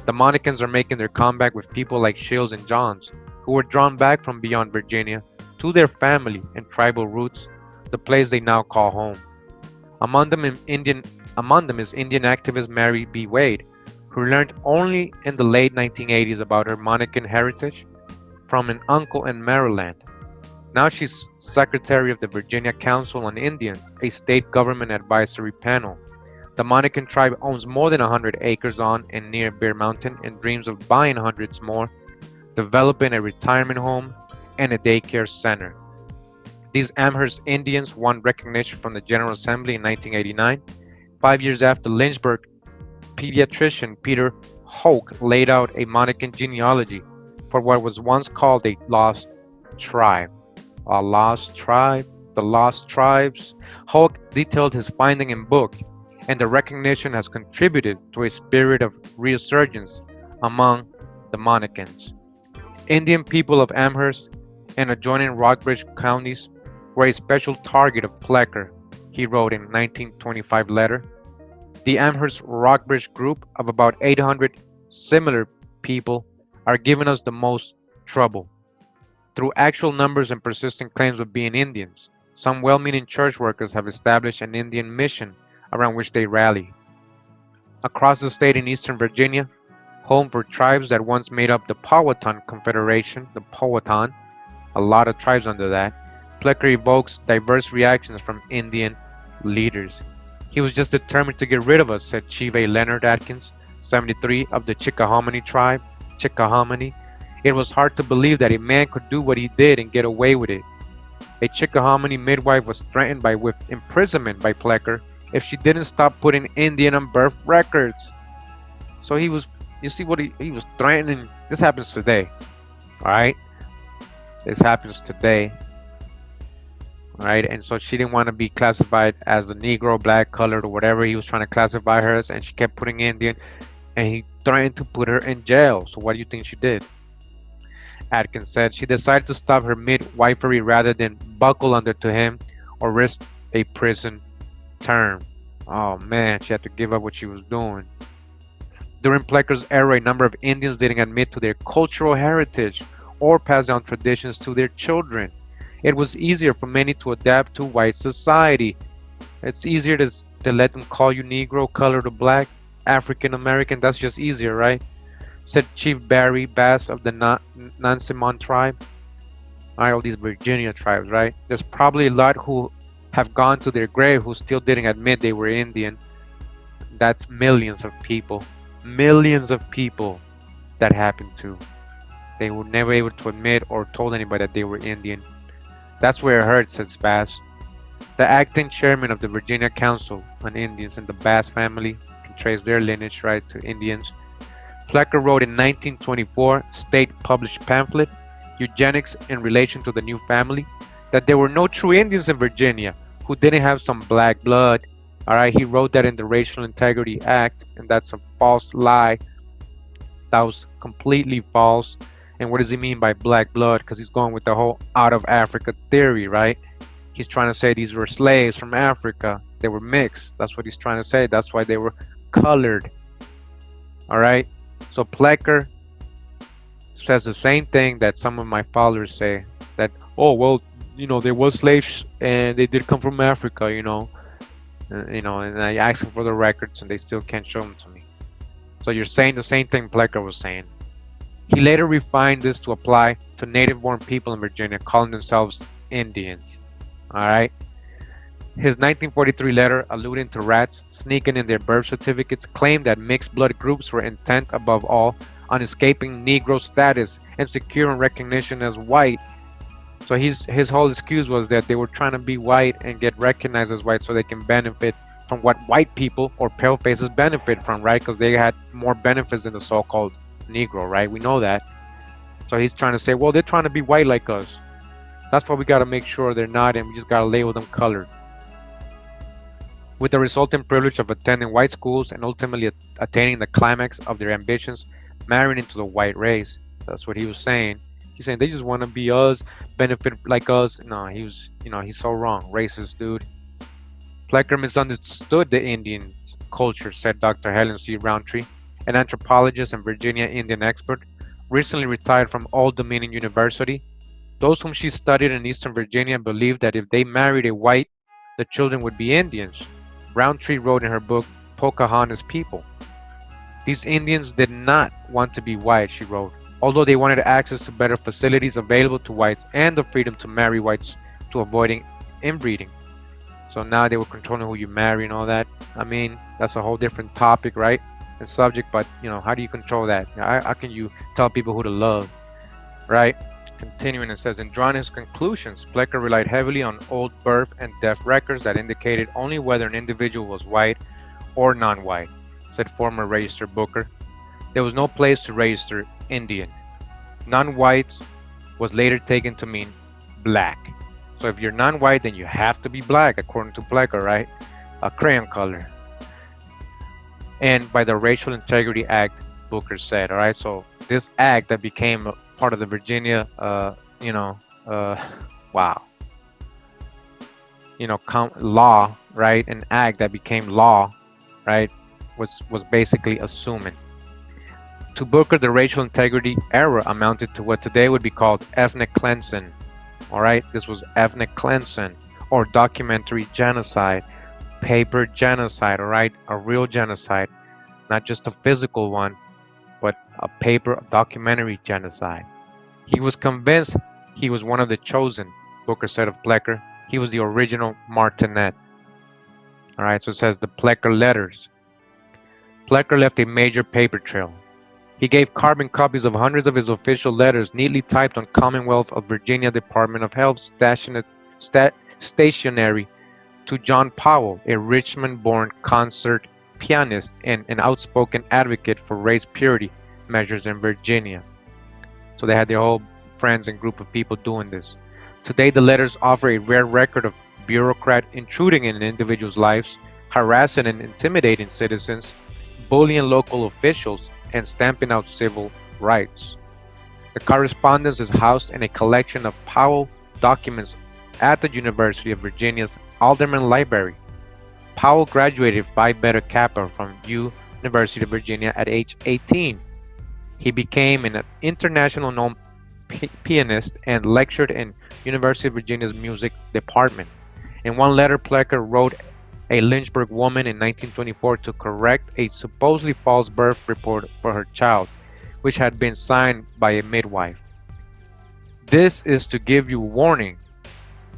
The Monacans are making their comeback with people like Shields and Johns, who were drawn back from beyond Virginia to their family and tribal roots, the place they now call home. Among them, is Indian activist Mary B. Wade, who learned only in the late 1980s about her Monacan heritage from an uncle in Maryland. Now she's secretary of the Virginia Council on Indians, a state government advisory panel. The Monacan tribe owns more than 100 acres on and near Bear Mountain and dreams of buying hundreds more, developing a retirement home and a daycare center. These Amherst Indians won recognition from the General Assembly in 1989, 5 years after Lynchburg pediatrician Peter Hoke laid out a Monacan genealogy for what was once called a lost tribe. A lost tribe? The lost tribes? Hoke detailed his finding in book, and the recognition has contributed to a spirit of resurgence among the Monacans. Indian people of Amherst and adjoining Rockbridge counties were a special target of Plecker, he wrote in a 1925 letter. The Amherst Rockbridge group of about 800 similar people are giving us the most trouble. Through actual numbers and persistent claims of being Indians, some well-meaning church workers have established an Indian mission around which they rally. Across the state in eastern Virginia, home for tribes that once made up the Powhatan Confederation, the Powhatan, a lot of tribes under that, Plecker evokes diverse reactions from Indian leaders. He was just determined to get rid of us, said Chief A. Leonard Atkins, 73, of the Chickahominy Tribe, Chickahominy. It was hard to believe that a man could do what he did and get away with it. A Chickahominy midwife was threatened with imprisonment by Plecker if she didn't stop putting Indian on birth records. So you see what he was threatening. This happens today, all right? This happens today, all right? And so she didn't want to be classified as a Negro, black, colored, or whatever he was trying to classify her as, and she kept putting Indian, and he threatened to put her in jail. So what do you think she did? Atkins said she decided to stop her midwifery rather than buckle under to him or risk a prison term. Oh man, she had to give up what she was doing. During Plecker's era, a number of Indians didn't admit to their cultural heritage or pass down traditions to their children. It was easier for many to adapt to white society. It's easier to let them call you Negro, colored, or black, African American. That's just easier, right? Said Chief Barry Bass of the Nansemond tribe. All these Virginia tribes, right? There's probably a lot who have gone to their grave who still didn't admit they were Indian. That's millions of people. Millions of people that happened to. They were never able to admit or told anybody that they were Indian. That's where it hurts, says Bass. The acting chairman of the Virginia Council on Indians and the Bass family can trace their lineage right to Indians. Plecker wrote in 1924 state-published pamphlet, Eugenics in Relation to the New Family, that there were no true Indians in Virginia who didn't have some black blood. Alright, he wrote that in the Racial Integrity Act, and that's a false lie. That was completely false. And what does he mean by black blood? Because he's going with the whole out of Africa theory, right? He's trying to say these were slaves from Africa. They were mixed. That's what he's trying to say. That's why they were colored. Alright? So Plecker says the same thing that some of my followers say, that, oh, well, there was slaves and they did come from Africa, and I ask them for the records and they still can't show them to me. So you're saying the same thing Plecker was saying. He later refined this to apply to native-born people in Virginia, calling themselves Indians. Alright? His 1943 letter, alluding to rats sneaking in their birth certificates, claimed that mixed blood groups were intent above all on escaping Negro status and securing recognition as white. So his whole excuse was that they were trying to be white and get recognized as white so they can benefit from what white people or pale faces benefit from, right? Because they had more benefits than the so-called Negro, right? We know that. So he's trying to say, well, they're trying to be white like us. That's why we got to make sure they're not, and we just got to label them colored. With the resulting privilege of attending white schools and ultimately attaining the climax of their ambitions, marrying into the white race. That's what he was saying. He's saying they just want to be us, benefit like us. No, he's so wrong. Racist dude. Plecker misunderstood the Indian culture, said Dr. Helen C. Roundtree, an anthropologist and Virginia Indian expert, recently retired from Old Dominion University. Those whom she studied in Eastern Virginia believed that if they married a white, the children would be Indians. Roundtree wrote in her book, Pocahontas People. These Indians did not want to be white, she wrote, although they wanted access to better facilities available to whites and the freedom to marry whites to avoiding inbreeding. So now they were controlling who you marry and all that. I mean, that's a whole different topic, right? And subject, but how do you control that? How can you tell people who to love, right? Continuing, it says, in drawing his conclusions, Plecker relied heavily on old birth and death records that indicated only whether an individual was white or non-white, said former register Booker. There was no place to register Indian. Non-white was later taken to mean black. So if you're non-white, then you have to be black, according to Plecker, right? A crayon color. And by the Racial Integrity Act, Booker said, all right? So this act that became part of the Virginia, wow. Law, right? An act that became law, right? Was basically assuming. To Booker, the racial integrity era amounted to what today would be called ethnic cleansing. All right, this was ethnic cleansing or documentary genocide, paper genocide, all right, a real genocide, not just a physical one, but a paper documentary genocide. He was convinced he was one of the chosen, Booker said of Plecker. He was the original Martinet. All right, so it says the Plecker letters. Plecker left a major paper trail. He gave carbon copies of hundreds of his official letters neatly typed on Commonwealth of Virginia Department of Health stationery to John Powell, a Richmond-born concert pianist and an outspoken advocate for race purity measures in Virginia. So they had their whole friends and group of people doing this. Today, the letters offer a rare record of bureaucrat intruding in an individual's lives, harassing and intimidating citizens, bullying local officials, and stamping out civil rights. The correspondence is housed in a collection of Powell documents at the University of Virginia's Alderman Library. Powell graduated Phi Beta Kappa from University of Virginia at age 18. He became an international known pianist and lectured in University of Virginia's music department. In one letter, Plecker wrote a Lynchburg woman in 1924 to correct a supposedly false birth report for her child, which had been signed by a midwife. This is to give you warning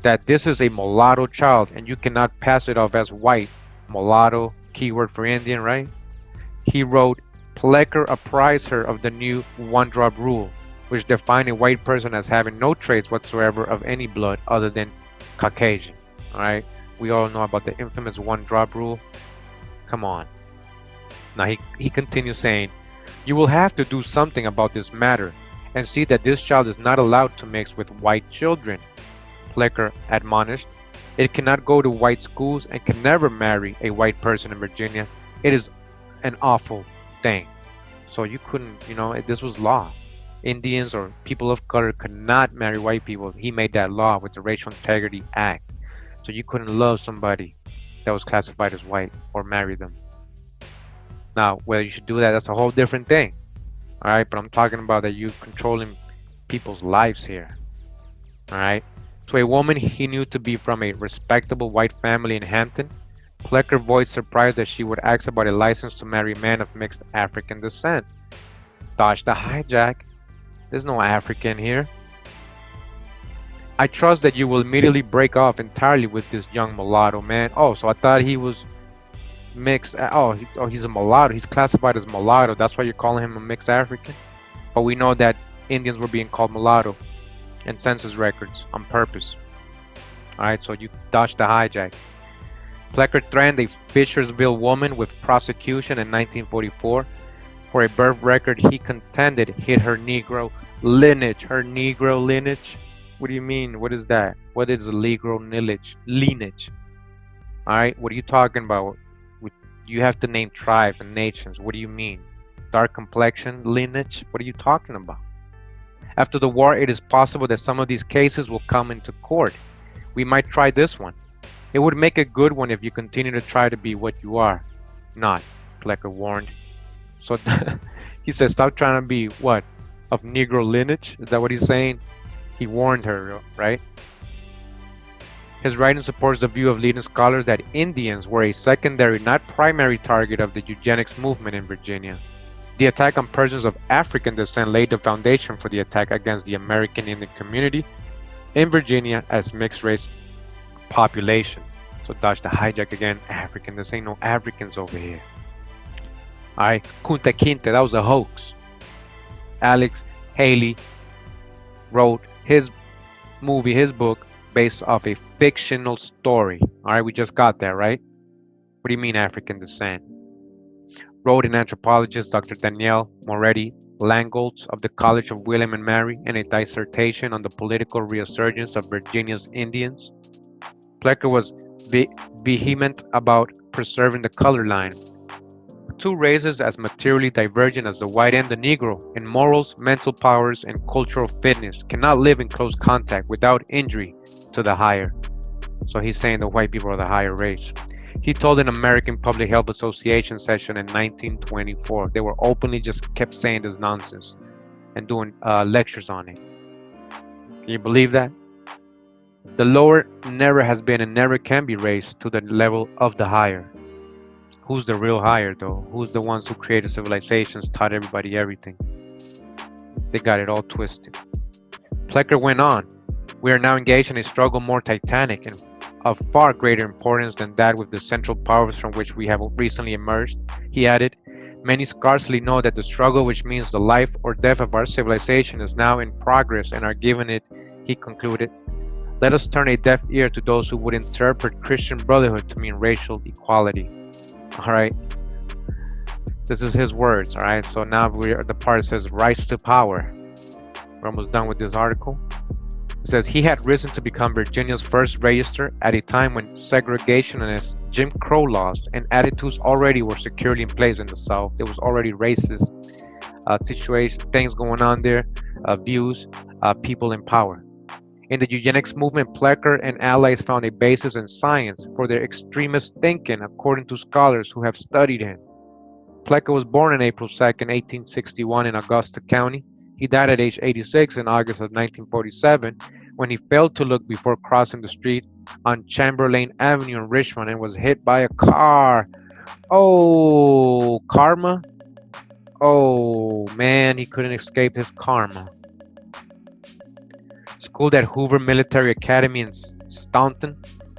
that this is a mulatto child and you cannot pass it off as white. Mulatto, keyword for Indian, right? He wrote, Plecker apprised her of the new one-drop rule, which defined a white person as having no traits whatsoever of any blood other than Caucasian, all right? We all know about the infamous one-drop rule. Come on. Now he continues saying, you will have to do something about this matter and see that this child is not allowed to mix with white children. Plecker admonished, it cannot go to white schools and can never marry a white person in Virginia. It is an awful thing. So you couldn't, this was law. Indians or people of color could not marry white people. He made that law with the Racial Integrity Act. So you couldn't love somebody that was classified as white or marry them. Now, whether you should do that, that's a whole different thing. All right, but I'm talking about that you're controlling people's lives here. All right. To a woman he knew to be from a respectable white family in Hampton, Plecker voiced surprise that she would ask about a license to marry men of mixed African descent. Dodge the hijack. There's no African here. I trust that you will immediately break off entirely with this young mulatto man. Oh, so I thought he was mixed. He's a mulatto. He's classified as mulatto. That's why you're calling him a mixed African. But we know that Indians were being called mulatto. and census records on purpose. All right, so you dodged the hijack. Plecker threatened a Fishersville woman with prosecution in 1944 for a birth record he contended hid her Negro lineage. Her Negro lineage? What do you mean? What is that? What is a Negro lineage? All right, what are you talking about? You have to name tribes and nations. What do you mean? Dark complexion, lineage? What are you talking about? After the war, it is possible that some of these cases will come into court. We might try this one. It would make a good one if you continue to try to be what you are not, Plecker warned. So he said, stop trying to be what? Of Negro lineage? Is that what he's saying? He warned her, right? His writing supports the view of leading scholars that Indians were a secondary, not primary target of the eugenics movement in Virginia. The attack on persons of African descent laid the foundation for the attack against the American Indian community in Virginia as mixed race population. So dodge the hijack again. African, this ain't no Africans over here. Alright, Kunta Kinte, that was a hoax. Alex Haley wrote his movie, his book, based off a fictional story. Alright, we just got that, right? What do you mean African descent? Wrote an anthropologist, Dr. Danielle Moretti Langholtz of the College of William and Mary, in a dissertation on the political resurgence of Virginia's Indians. Plecker was vehement about preserving the color line. Two races as materially divergent as the white and the Negro in morals, mental powers, and cultural fitness cannot live in close contact without injury to the higher. So he's saying the white people are the higher race. He told an American Public Health Association session in 1924. They were openly just kept saying this nonsense and doing lectures on it. Can you believe that? The lower never has been and never can be raised to the level of the higher. Who's the real higher, though? Who's the ones who created civilizations, taught everybody everything? They got it all twisted. Plecker went on. We are now engaged in a struggle more titanic and of far greater importance than that with the central powers from which we have recently emerged. He added, many scarcely know that the struggle which means the life or death of our civilization is now in progress and are given it, he concluded. Let us turn a deaf ear to those who would interpret Christian brotherhood to mean racial equality. All right. This is his words. All right. So now we're at the part that says rise to power. We're almost done with this article. It says he had risen to become Virginia's first register at a time when segregationist Jim Crow laws and attitudes already were securely in place in the South. There was already racist situation, things going on there, views, people in power. In the eugenics movement, Plecker and allies found a basis in science for their extremist thinking, according to scholars who have studied him. Plecker was born on April 2nd, 1861 in Augusta County. He died at age 86 in August of 1947 when he failed to look before crossing the street on Chamberlain Avenue in Richmond and was hit by a car. Oh, karma? Oh, man, he couldn't escape his karma. Schooled at Hoover Military Academy in Staunton,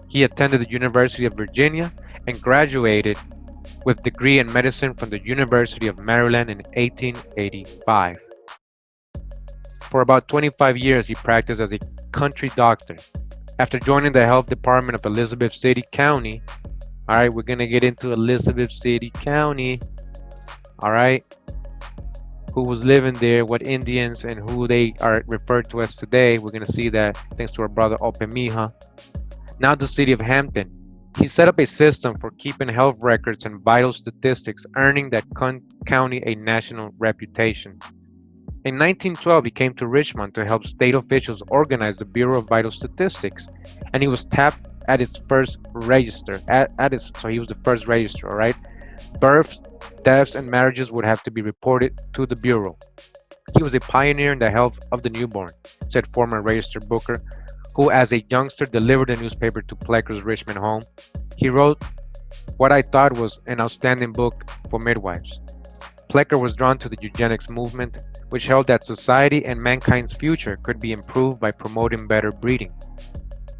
he attended the University of Virginia and graduated with degree in medicine from the University of Maryland in 1885. For about 25 years, he practiced as a country doctor. After joining the health department of Elizabeth City County, all right, we're going to get into Elizabeth City County, all right, who was living there, what Indians and who they are referred to as today. We're going to see that thanks to our brother Opemiha. Now the city of Hampton. He set up a system for keeping health records and vital statistics, earning that county a national reputation. In 1912, he came to Richmond to help state officials organize the Bureau of Vital Statistics, and he was tapped at its first register. So he was the first register, all right? Births, deaths, and marriages would have to be reported to the Bureau. He was a pioneer in the health of the newborn, said former register Booker, who as a youngster delivered the newspaper to Plecker's Richmond home. He wrote what I thought was an outstanding book for midwives. Plecker was drawn to the eugenics movement, which held that society and mankind's future could be improved by promoting better breeding.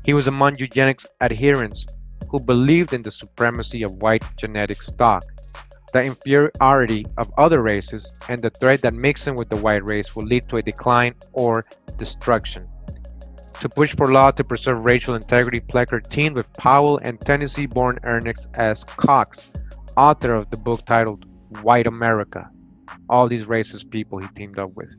He was among eugenics adherents who believed in the supremacy of white genetic stock, the inferiority of other races, and the threat that mixing with the white race will lead to a decline or destruction. To push for law to preserve racial integrity, Plecker teamed with Powell and Tennessee-born Ernest S. Cox, author of the book titled White America. All these racist people he teamed up with.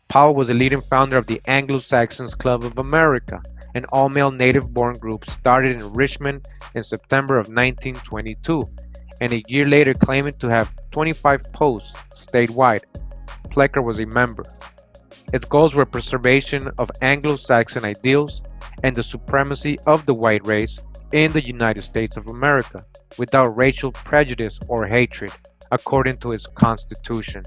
Powell was a leading founder of the Anglo-Saxons Club of America, an all-male native-born group started in Richmond in September of 1922, and a year later claiming to have 25 posts statewide. Plecker was a member. Its goals were preservation of Anglo-Saxon ideals and the supremacy of the white race in the United States of America, without racial prejudice or hatred, according to its constitution.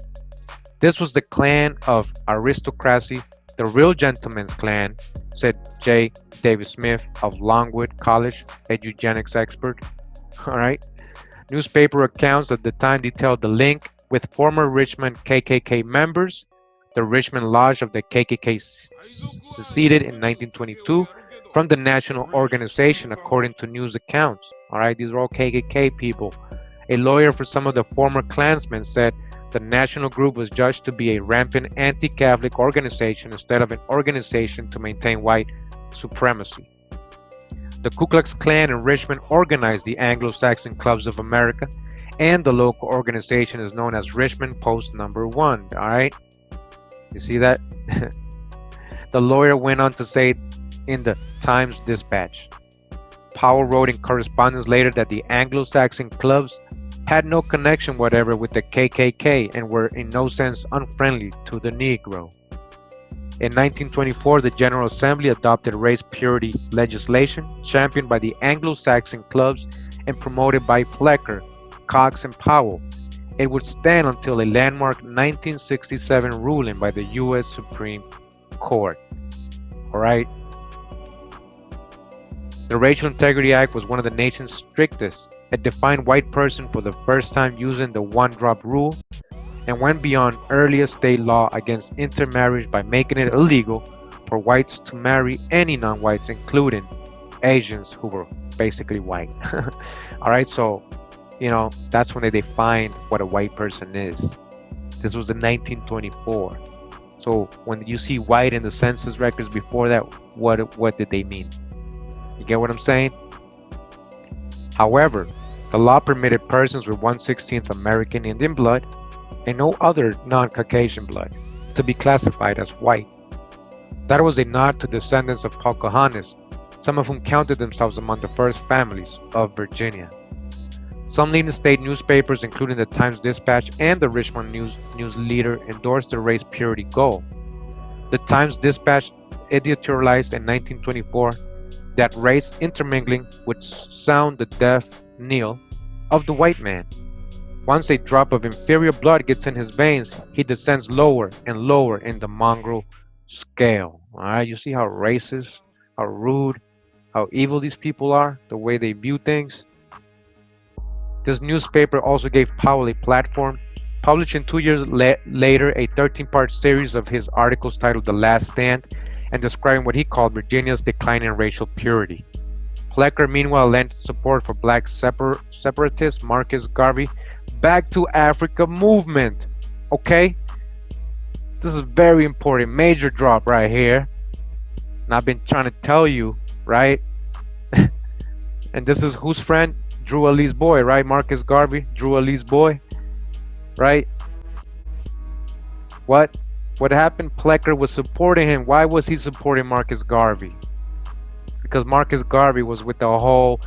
This was the clan of aristocracy, the real gentleman's clan, said J. David Smith of Longwood College, a eugenics expert. All right. Newspaper accounts at the time detailed the link with former Richmond KKK members. The Richmond Lodge of the KKK seceded in 1922 from the national organization, according to news accounts. All right, these are all KKK people. A lawyer for some of the former Klansmen said the national group was judged to be a rampant anti-Catholic organization instead of an organization to maintain white supremacy. The Ku Klux Klan in Richmond organized the Anglo-Saxon Clubs of America, and the local organization is known as Richmond Post Number 1. All right, you see that? The lawyer went on to say in the Times Dispatch. Powell wrote in correspondence later that the Anglo-Saxon clubs had no connection whatever with the KKK and were in no sense unfriendly to the Negro. In 1924, the General Assembly adopted race purity legislation championed by the Anglo-Saxon clubs and promoted by Plecker, Cox, and Powell. It would stand until a landmark 1967 ruling by the U.S. Supreme Court. All right. The Racial Integrity Act was one of the nation's strictest. It defined white person for the first time using the one-drop rule and went beyond earlier state law against intermarriage by making it illegal for whites to marry any non-whites, including Asians who were basically white. All right, so, that's when they defined what a white person is. This was in 1924. So when you see white in the census records before that, what did they mean? You get what I'm saying? However, the law permitted persons with 1/16th American Indian blood and no other non-Caucasian blood to be classified as white. That was a nod to descendants of Pocahontas, some of whom counted themselves among the first families of Virginia. Some leading state newspapers, including the Times Dispatch and the Richmond News Leader, endorsed the race purity goal. The Times Dispatch editorialized in 1924 that race intermingling would sound the death knell of the white man. Once a drop of inferior blood gets in his veins, he descends lower and lower in the mongrel scale. All right, you see how racist, how rude, how evil these people are, the way they view things. This newspaper also gave Powell a platform, publishing 2 years later a 13-part series of his articles titled The Last Stand and describing what he called Virginia's decline in racial purity. Plecker, meanwhile, lent support for black separatist Marcus Garvey Back to Africa movement. Okay? This is very important. Major drop right here. And I've been trying to tell you, right? And this is whose friend? Drew Ali's boy, right? Marcus Garvey, Drew Ali's boy, right? What happened? Plecker was supporting him. Why was he supporting Marcus Garvey? Because Marcus Garvey was with the whole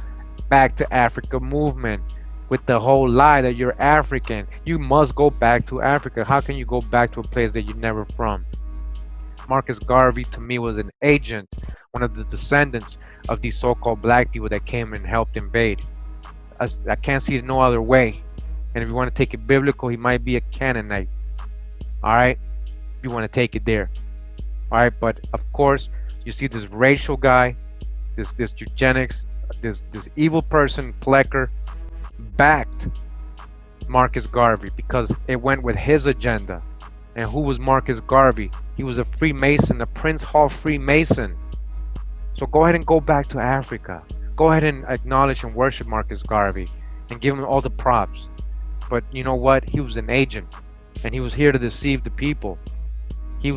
Back to Africa movement, with the whole lie that you're African. You must go back to Africa. How can you go back to a place that you're never from? Marcus Garvey, to me, was an agent, one of the descendants of these so-called black people that came and helped invade. I can't see it no other way. And if you want to take it biblical, he might be a Canaanite. All right, if you want to take it there. All right, but of course, you see this racial guy, this eugenics, this evil person, Plecker, backed Marcus Garvey because it went with his agenda. And who was Marcus Garvey? He was a Freemason, a Prince Hall Freemason. So go ahead and go back to Africa. Go ahead and acknowledge and worship Marcus Garvey and give him all the props. But you know what? He was an agent, and he was here to deceive the people. He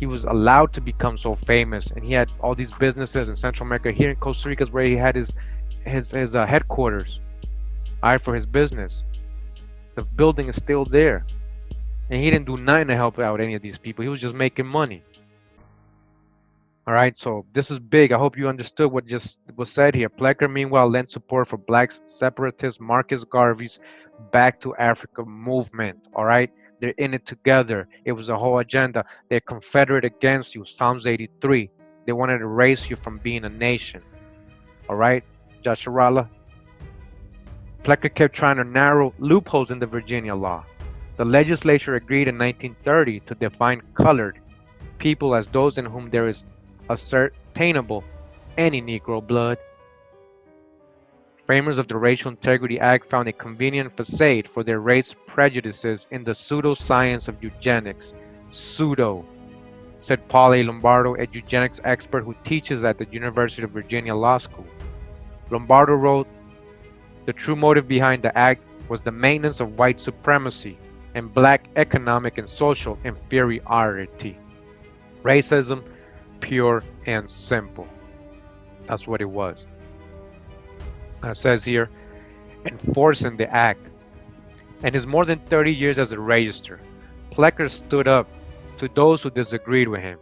he was allowed to become so famous, and he had all these businesses in Central America. Here in Costa Rica is where he had his headquarters, all right, for his business. The building is still there, and he didn't do nothing to help out any of these people. He was just making money. All right, so this is big. I hope you understood what just was said here. Plecker, meanwhile, lent support for black separatist Marcus Garvey's Back to Africa movement. All right, they're in it together. It was a whole agenda. They're confederate against you. Psalms 83. They wanted to erase you from being a nation. All right, Joshua. Plecker kept trying to narrow loopholes in the Virginia law. The legislature agreed in 1930 to define colored people as those in whom there is ascertainable any Negro blood. Framers of the Racial Integrity Act found a convenient facade for their race prejudices in the pseudoscience of eugenics. Pseudo, said Paul A. Lombardo, a eugenics expert who teaches at the University of Virginia Law School. Lombardo wrote, the true motive behind the act was the maintenance of white supremacy and black economic and social inferiority. Racism, pure and simple. That's what it was. It says here, enforcing the act. And his more than 30 years as a registrar, Plecker stood up to those who disagreed with him,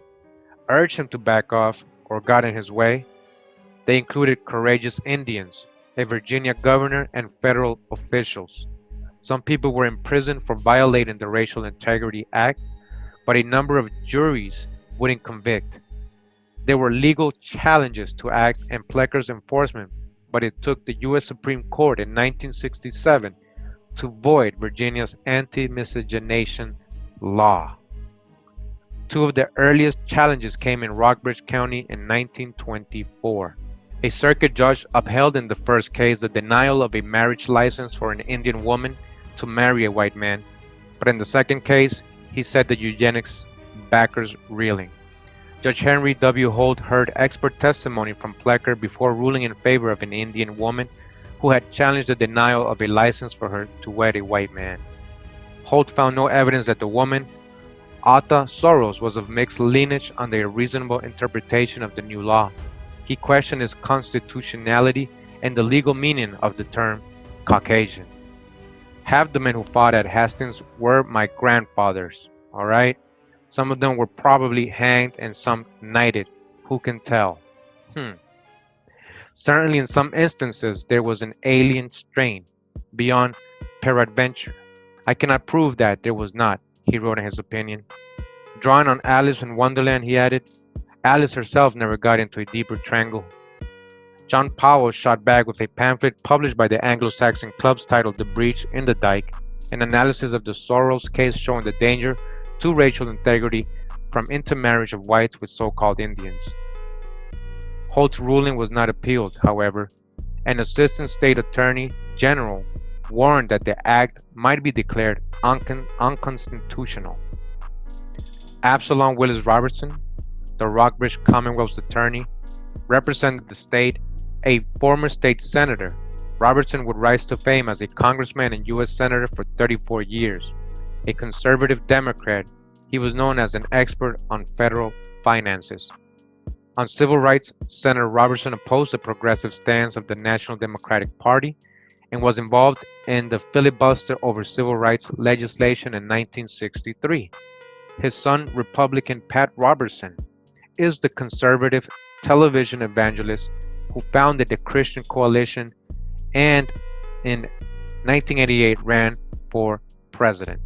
urged him to back off or got in his way. They included courageous Indians, a Virginia governor, and federal officials. Some people were imprisoned for violating the Racial Integrity Act, but a number of juries wouldn't convict. There were legal challenges to act and Plecker's enforcement, but it took the U.S. Supreme Court in 1967 to void Virginia's anti-miscegenation law. Two of the earliest challenges came in Rockbridge County in 1924. A circuit judge upheld in the first case the denial of a marriage license for an Indian woman to marry a white man, but in the second case, he set the eugenics backers reeling. Judge Henry W. Holt heard expert testimony from Plecker before ruling in favor of an Indian woman who had challenged the denial of a license for her to wed a white man. Holt found no evidence that the woman, Atta Soros, was of mixed lineage under a reasonable interpretation of the new law. He questioned its constitutionality and the legal meaning of the term Caucasian. Half the men who fought at Hastings were my grandfathers, all right? Some of them were probably hanged and some knighted. Who can tell? Certainly in some instances there was an alien strain beyond peradventure. I cannot prove that there was not, he wrote in his opinion. Drawing on Alice in Wonderland, he added, Alice herself never got into a deeper triangle. John Powell shot back with a pamphlet published by the Anglo-Saxon clubs titled The Breach in the Dyke, an analysis of the Soros case showing the danger to racial integrity from intermarriage of whites with so-called Indians. Holt's ruling was not appealed, however. An assistant state attorney general warned that the act might be declared unconstitutional. Absalom Willis Robertson, the Rockbridge Commonwealth's attorney, represented the state, a former state senator. Robertson would rise to fame as a congressman and U.S. senator for 34 years. A conservative Democrat, he was known as an expert on federal finances. On civil rights, Senator Robertson opposed the progressive stance of the National Democratic Party and was involved in the filibuster over civil rights legislation in 1963. His son, Republican Pat Robertson, is the conservative television evangelist who founded the Christian Coalition and in 1988 ran for president.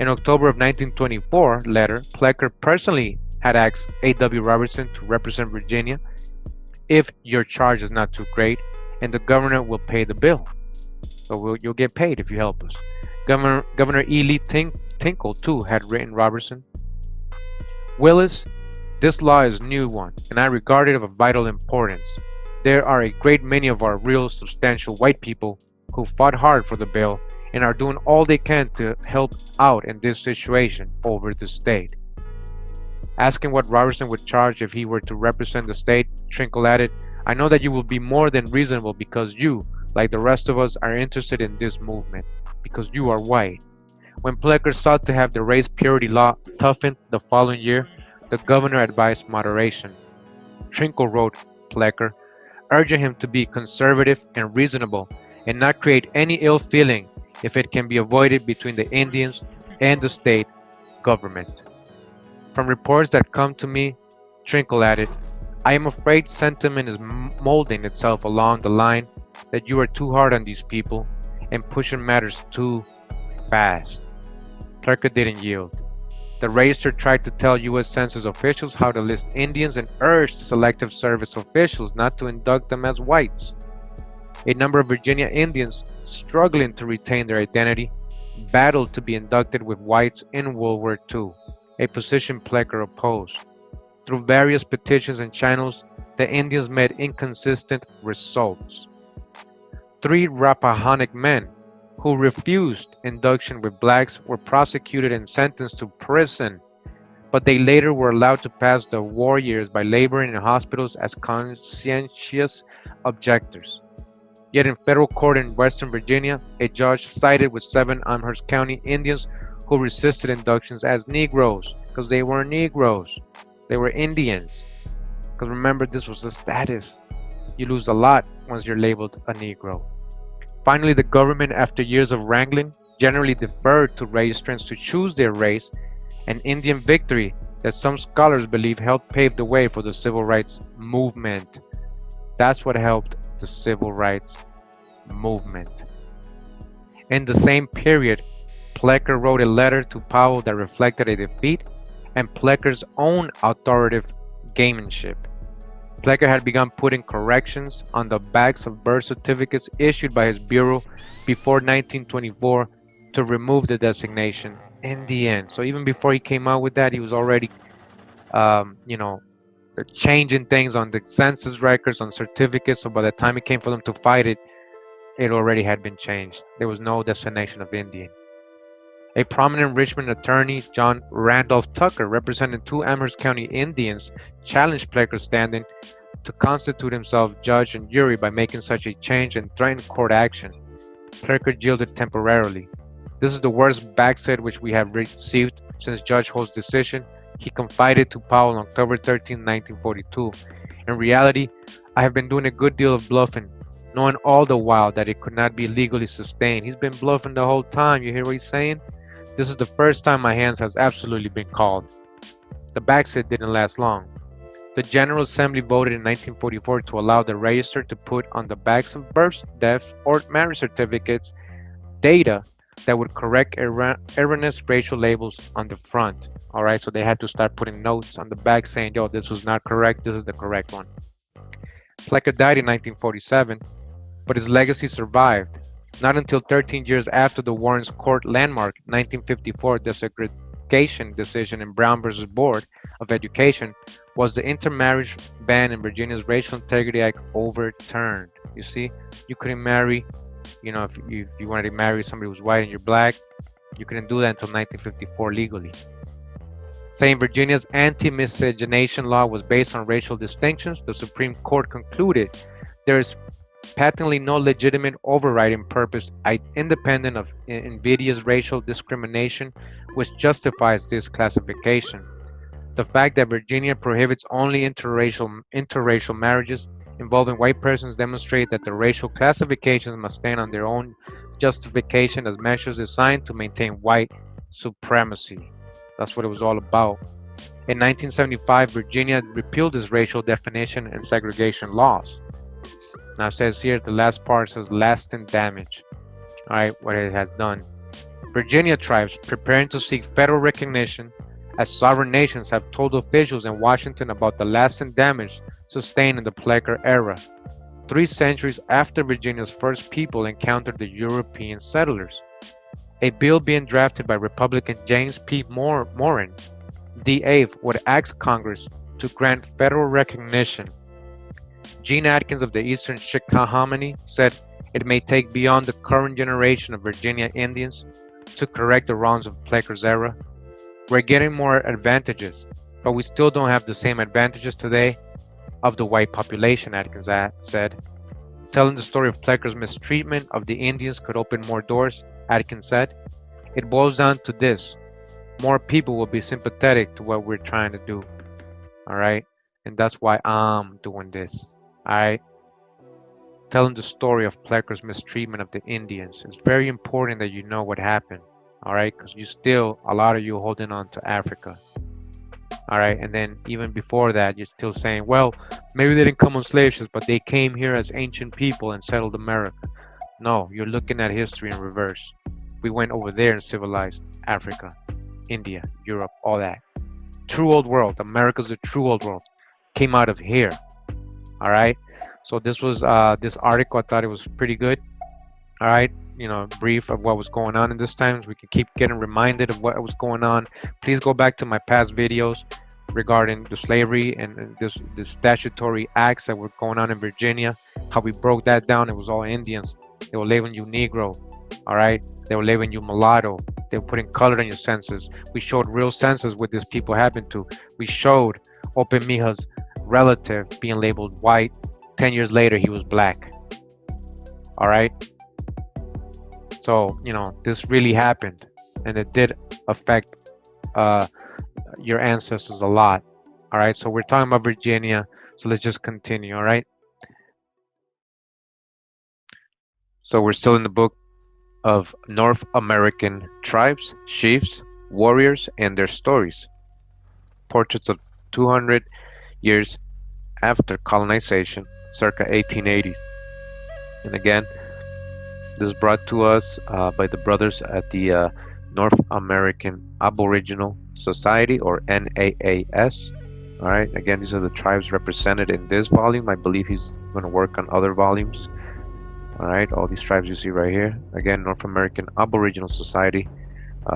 In October of 1924 letter, Plecker personally had asked A.W. Robertson to represent Virginia if your charge is not too great, and the governor will pay the bill. So you'll get paid if you help us. Governor E. Lee Tinkle, too, had written Robertson, Willis, this law is a new one, and I regard it of vital importance. There are a great many of our real substantial white people who fought hard for the bill and are doing all they can to help out in this situation over the state. Asking what Robertson would charge if he were to represent the state, Trinkle added, I know that you will be more than reasonable because you, like the rest of us, are interested in this movement, because you are white. When Plecker sought to have the race purity law toughened the following year, the governor advised moderation. Trinkle wrote Plecker, urging him to be conservative and reasonable and not create any ill feeling if it can be avoided between the Indians and the state government. From reports that come to me, Trinkle added, I am afraid sentiment is molding itself along the line that you are too hard on these people and pushing matters too fast. Plecker didn't yield. The racer tried to tell U.S. Census officials how to list Indians and urged Selective Service officials not to induct them as whites. A number of Virginia Indians, struggling to retain their identity, battled to be inducted with whites in World War II, a position Plecker opposed. Through various petitions and channels, the Indians met inconsistent results. Three Rappahannock men who refused induction with blacks were prosecuted and sentenced to prison, but they later were allowed to pass the war years by laboring in hospitals as conscientious objectors. Yet in federal court in Western Virginia, a judge sided with 7 Amherst County Indians who resisted inductions as Negroes, because they weren't Negroes, they were Indians. Because remember, this was the status. You lose a lot once you're labeled a Negro. Finally, the government, after years of wrangling, generally deferred to registrants to choose their race, an Indian victory that some scholars believe helped pave the way for the civil rights movement. That's what helped the civil rights movement. In the same period, Plecker wrote a letter to Powell that reflected a defeat and Plecker's own authoritative gamemanship. Plecker had begun putting corrections on the backs of birth certificates issued by his bureau before 1924 to remove the designation Indian. So even before he came out with that, he was already, you know, changing things on the census records, on certificates. So by the time it came for them to fight it, it already had been changed. There was no designation of Indian. A prominent Richmond attorney, John Randolph Tucker, representing 2 Amherst County Indians, challenged Plecker's standing to constitute himself judge and jury by making such a change and threatened court action. Plecker yielded temporarily. This is the worst backset which we have received since Judge Holt's decision. He confided to Powell on October 13, 1942. In reality, I have been doing a good deal of bluffing, knowing all the while that it could not be legally sustained. He's been bluffing the whole time. You hear what he's saying? This is the first time my hands has absolutely been called. The backset didn't last long. The General Assembly voted in 1944 to allow the register to put on the backs of birth, death, or marriage certificates data that would correct erroneous racial labels on the front. Alright, so they had to start putting notes on the back saying, yo, this was not correct, this is the correct one. Plecker died in 1947, but his legacy survived. Not until 13 years after the Warrens Court landmark 1954 desegregation decision in Brown versus Board of Education was the intermarriage ban in Virginia's Racial Integrity Act overturned. You see, you couldn't marry, if you wanted to marry somebody who was white and you're black, you couldn't do that until 1954 legally. Saying Virginia's anti-miscegenation law was based on racial distinctions, the Supreme Court concluded there is patently no legitimate overriding purpose independent of invidious racial discrimination which justifies this classification. The fact that Virginia prohibits only interracial marriages involving white persons demonstrate that the racial classifications must stand on their own justification as measures designed to maintain white supremacy. That's what it was all about. In 1975, Virginia repealed this racial definition and segregation laws. Now it says here, the last part says lasting damage. Alright, what it has done. Virginia tribes preparing to seek federal recognition as sovereign nations have told officials in Washington about the lasting damage sustained in the Plecker era, 3 centuries after Virginia's first people encountered the European settlers. A bill being drafted by Republican James P. Morin, D.A., would ask Congress to grant federal recognition. Gene Atkins of the Eastern Chickahominy said it may take beyond the current generation of Virginia Indians to correct the wrongs of Plecker's era. We're getting more advantages, but we still don't have the same advantages today of the white population, Atkins said. Telling the story of Plecker's mistreatment of the Indians could open more doors, Atkins said. It boils down to this: more people will be sympathetic to what we're trying to do. All right, and that's why I'm doing this. All right, telling the story of Plecker's mistreatment of the Indians. It's very important that you know what happened. All right, because a lot of you holding on to Africa. All right, and then even before that, you're still saying, well, maybe they didn't come on slave ships, but they came here as ancient people and settled America. No, you're looking at history in reverse. We went over there and civilized Africa, India, Europe, all that. True old world. America's the true old world. Came out of here. All right. So this was this article. I thought it was pretty good. All right. Brief of what was going on in this time. We can keep getting reminded of what was going on. Please go back to my past videos regarding the slavery and this statutory acts that were going on in Virginia. How we broke that down. It was all Indians. They were labeling you Negro. All right. They were labeling you mulatto. They were putting color in your census. We showed real census what these people happened to. We showed Open Mija's relative being labeled white. 10 years later, he was black. All right. So, this really happened, and it did affect your ancestors a lot. All right. So we're talking about Virginia. So let's just continue. All right. So we're still in the book of North American tribes, chiefs, warriors, and their stories. Portraits of 200 years after colonization, circa 1880s. And again, this is brought to us by the brothers at the North American Aboriginal Society, or N.A.A.S. All right. Again, these are the tribes represented in this volume. I believe he's going to work on other volumes. All right, all these tribes you see right here. Again, North American Aboriginal Society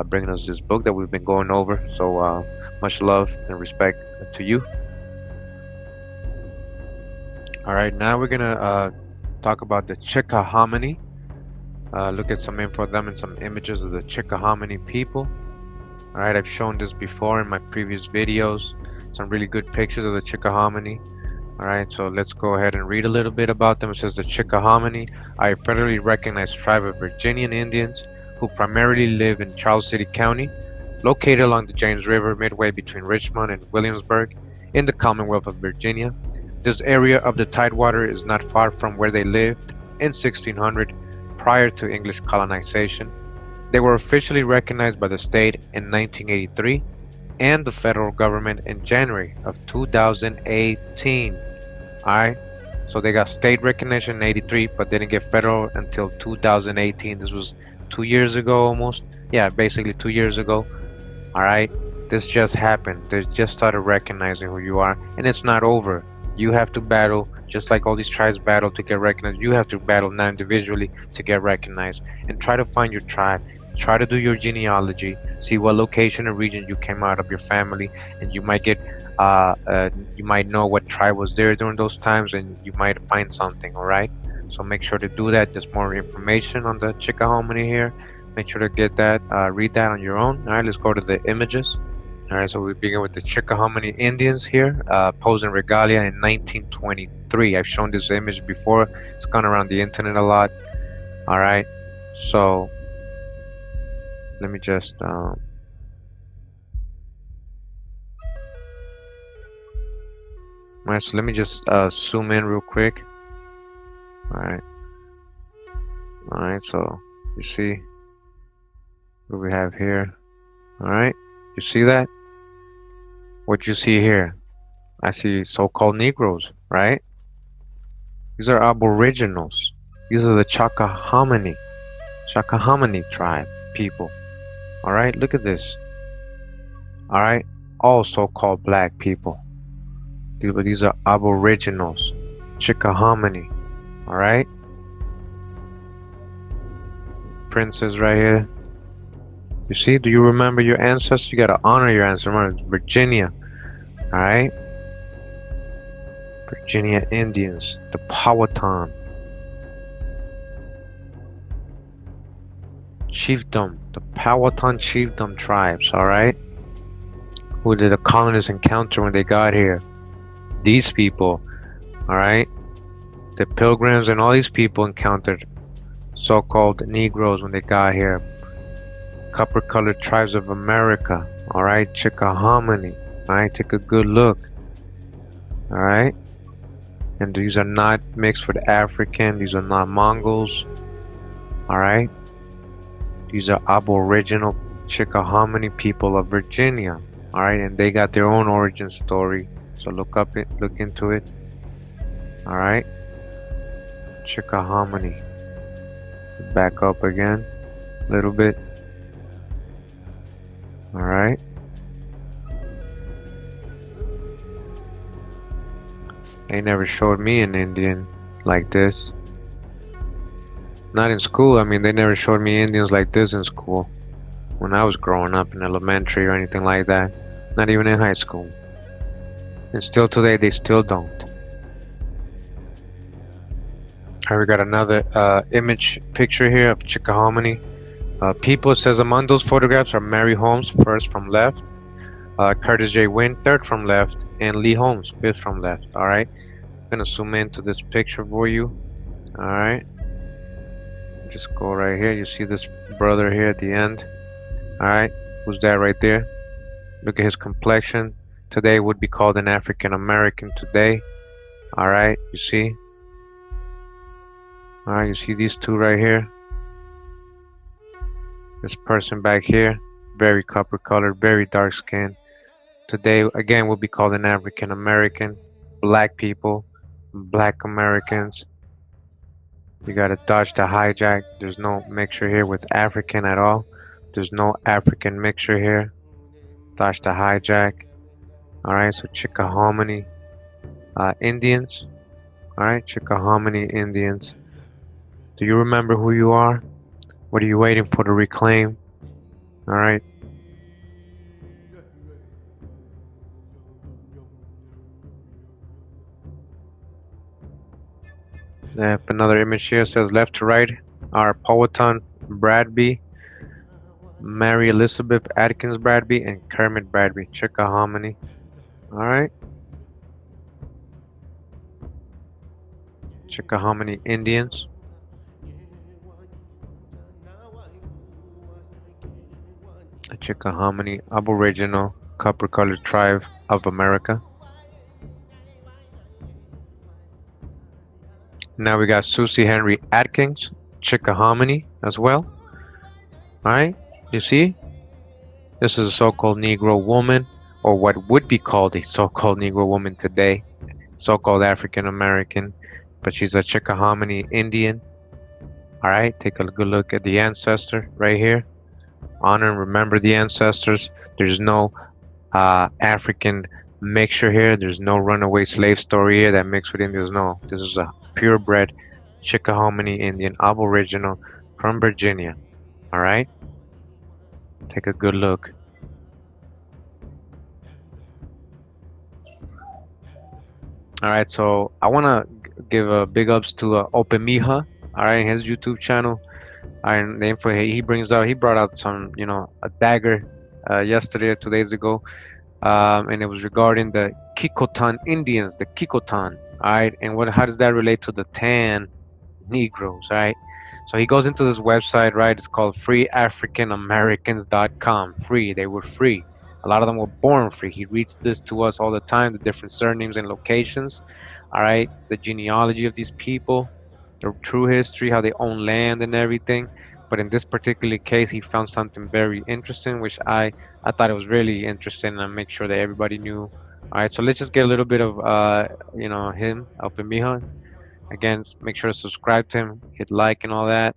bringing us this book that we've been going over. So much love and respect to you. All right, now we're gonna talk about the Chickahominy. Look at some info of them and some images of the Chickahominy people. All right, I've shown this before in my previous videos. Some really good pictures of the Chickahominy. All right, so let's go ahead and read a little bit about them. It says the Chickahominy are a federally recognized tribe of Virginian Indians who primarily live in Charles City County, located along the James River midway between Richmond and Williamsburg in the Commonwealth of Virginia. This area of the Tidewater is not far from where they lived in 1600 prior to English colonization. They were officially recognized by the state in 1983 and the federal government in January of 2018. Alright, so they got state recognition in 83, but they didn't get federal until 2018. This was 2 years ago almost. Yeah, basically 2 years ago. Alright, this just happened. They just started recognizing who you are, and it's not over. You have to battle, just like all these tribes battle to get recognized. You have to battle now individually to get recognized, and try to find your tribe. Try to do your genealogy, see what location and region you came out of your family, and you might get you might know what tribe was there during those times, and you might find something. All right, so make sure to do that. There's more information on the Chickahominy here. Make sure to get that, read that on your own. All right, let's go to the images. All right, so we begin with the Chickahominy Indians here, posed in regalia in 1923. I've shown this image before. It's gone around the internet a lot. All right, so let me just alright, so let me just zoom in real quick. Alright, so you see what we have here. Alright, you see that? What you see here? I see so-called Negroes, right? These are aboriginals. These are the Chickahominy tribe people. All right, look at this. All right, all so-called black people. These are aboriginals, Chickahominy. All right, princes right here. You see? Do you remember your ancestors? You gotta honor your ancestors. Remember, it's Virginia. All right, Virginia Indians, the Powhatan. Chiefdom, the Powhatan chiefdom tribes, alright? Who did the colonists encounter when they got here? These people, alright? The pilgrims and all these people encountered so-called Negroes when they got here. copper colored tribes of America. All right, Chickahominy. All right, take a good look. All right, and these are not mixed with African. These are not Mongols. All right, these are aboriginal Chickahominy people of Virginia. All right, and they got their own origin story. So look into it. All right, Chickahominy. Back up again a little bit. All right. They never showed me an Indian like this. Not in school. I mean, they never showed me Indians like this in school when I was growing up in elementary or anything like that. Not even in high school. And still today, they still don't. Alright, we got another image picture here of Chickahominy. People, says among those photographs are Mary Holmes, first from left, Curtis J. Wynn, third from left, and Lee Holmes, fifth from left. Alright, I'm gonna zoom into this picture for you. Alright, just go right here. You see this brother here at the end. Alright, who's that right there? Look at his complexion. Today would be called an African American today. Alright, you see? Alright, you see these two right here? This person back here, very copper colored, very dark skinned. Today, again, will be called an African American. Black people, Black Americans. You gotta dodge the hijack. There's no mixture here with African at all. There's no African mixture here. Dodge the hijack. Alright, so Chickahominy Indians. Alright, Chickahominy Indians. Do you remember who you are? What are you waiting for to reclaim? Alright. Another image here says left to right are Powhatan Bradby, Mary Elizabeth Atkins Bradby, and Kermit Bradby, Chickahominy. Alright. Chickahominy Indians. A Chickahominy aboriginal copper colored tribe of America. Now we got Susie Henry Atkins, Chickahominy as well. Alright, you see? This is a so-called Negro woman, or what would be called a so-called Negro woman today, so-called African American, but she's a Chickahominy Indian. Alright, take a good look at the ancestor right here. Honor and remember the ancestors. There's no African mixture here. There's no runaway slave story here that mixed with Indians. No, this is a purebred Chickahominy Indian aboriginal from Virginia. Alright, take a good look. Alright, so I want to give a big ups to Opemiha. Alright, his YouTube channel. And the info he brought out some, a dagger yesterday or 2 days ago, and it was regarding the Kecoughtan Indians, the Kecoughtan. All right, and how does that relate to the Tann Negroes? Right, so he goes into this website, right? It's called freeafricanamericans.com. Free, they were free. A lot of them were born free. He reads this to us all the time, the different surnames and locations. All right, the genealogy of these people, their true history, how they own land and everything. But in this particular case, he found something very interesting, which I thought it was really interesting, and make sure that everybody knew. All right, so let's just get a little bit of him, Opemiha. Again, make sure to subscribe to him, hit like and all that.